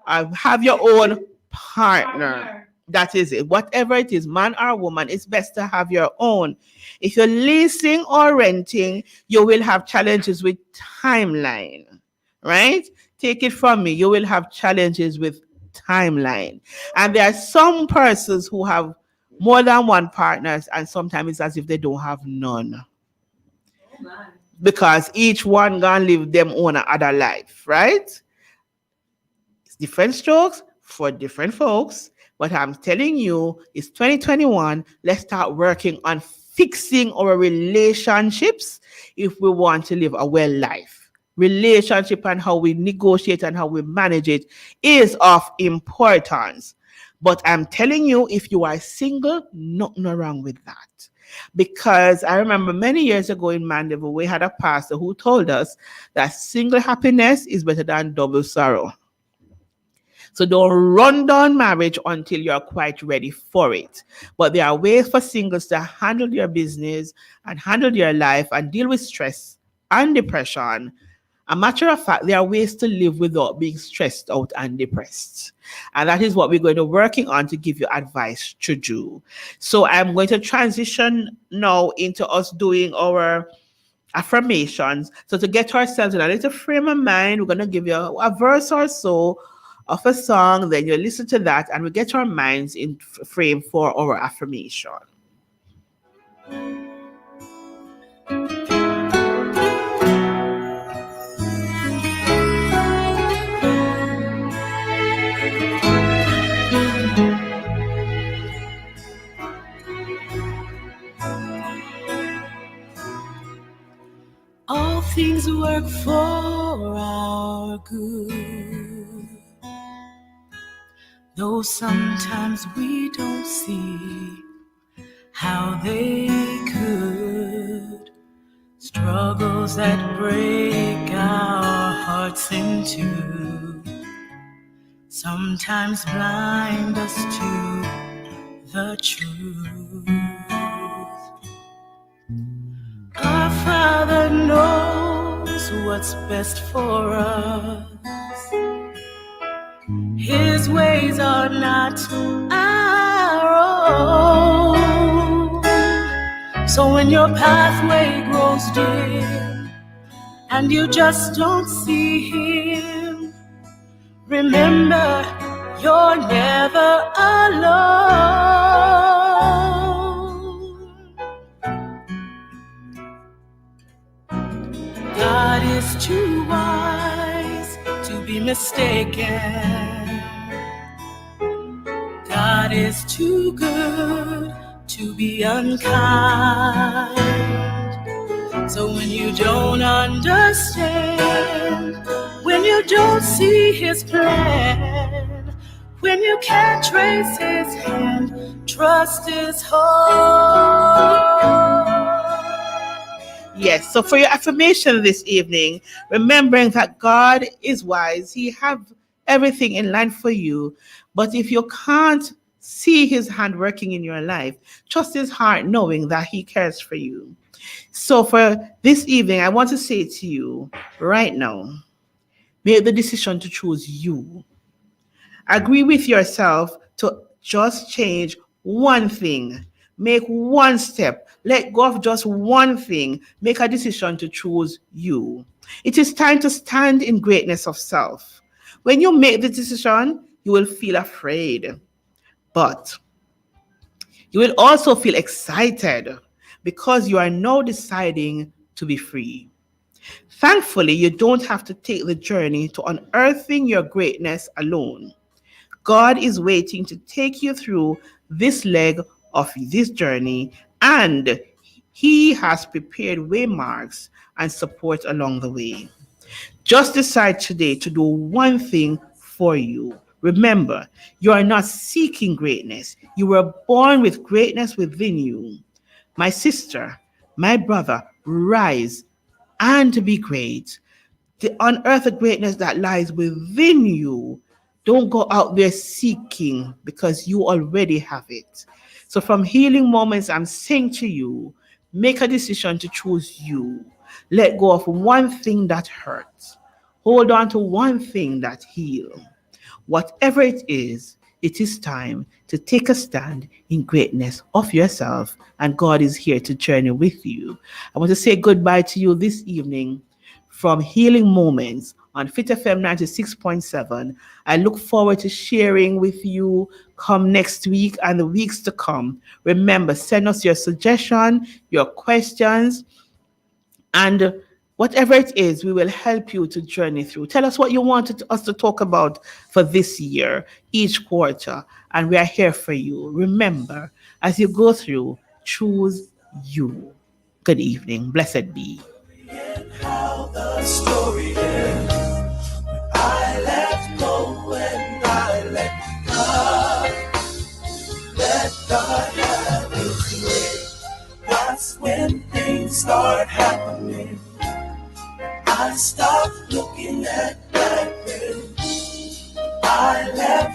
Have your own partner. That is it. Whatever it is, man or woman, it's best to have your own. If you're leasing or renting, you will have challenges with timeline, right? Take it from me. You will have challenges with timeline. And there are some persons who have more than one partners, and sometimes it's as if they don't have none. Because each one gonna live them own other life, right? It's different strokes for different folks. But I'm telling you, it's 2021. Let's start working on fixing our relationships if we want to live a well life. Relationship and how we negotiate and how we manage it is of importance. But I'm telling you, if you are single, nothing wrong with that. Because I remember many years ago in Mandeville, we had a pastor who told us that single happiness is better than double sorrow. So don't run down marriage until you're quite ready for it. But there are ways for singles to handle your business and handle your life and deal with stress and depression. A matter of fact, there are ways to live without being stressed out and depressed. And that is what we're going to working on to give you advice to do. So I'm going to transition now into us doing our affirmations. So to get ourselves in a little frame of mind, we're going to give you a verse or so of a song. Then you listen to that and we get our minds in frame for our affirmation. All things work for our good, though sometimes we don't see how they could. Struggles that break our hearts in two sometimes blind us to the truth. Our Father knows what's best for us. His ways are not our own. So when your pathway grows dim and you just don't see him, remember you're never alone. God is too wise to be mistaken. God is too good to be unkind. So when you don't understand, when you don't see his plan, when you can't trace his hand, trust his heart. Yes, so for your affirmation this evening, remembering that God is wise, he have everything in line for you. But if you can't see his hand working in your life, trust his heart knowing that he cares for you. So for this evening, I want to say to you right now, make the decision to choose you. Agree with yourself to just change one thing. Make one step. Let go of just one thing. Make a decision to choose you. It is time to stand in greatness of self. When you make the decision, you will feel afraid, but you will also feel excited because you are now deciding to be free. Thankfully, you don't have to take the journey to unearthing your greatness alone. God is waiting to take you through this leg of this journey, and he has prepared waymarks and support along the way. Just decide today to do one thing for you. Remember, you are not seeking greatness. You were born with greatness within you. My sister, my brother, rise and be great. To unearth the greatness that lies within you. Don't go out there seeking because you already have it. So, from Healing Moments, I'm saying to you, make a decision to choose you. Let go of one thing that hurts. Hold on to one thing that heals. Whatever it is time to take a stand in greatness of yourself, and God is here to journey with you. I want to say goodbye to you this evening from Healing Moments on Fit FM 96.7. I look forward to sharing with you come next week and the weeks to come. Remember, send us your suggestion, your questions, and whatever it is, we will help you to journey through. Tell us what you wanted us to talk about for this year, each quarter, and we are here for you. Remember, as you go through, choose you. Good evening. Blessed be. How the story ends. I let go and I let God. Let God have his way. That's when things start happening. I stop looking at back then. I let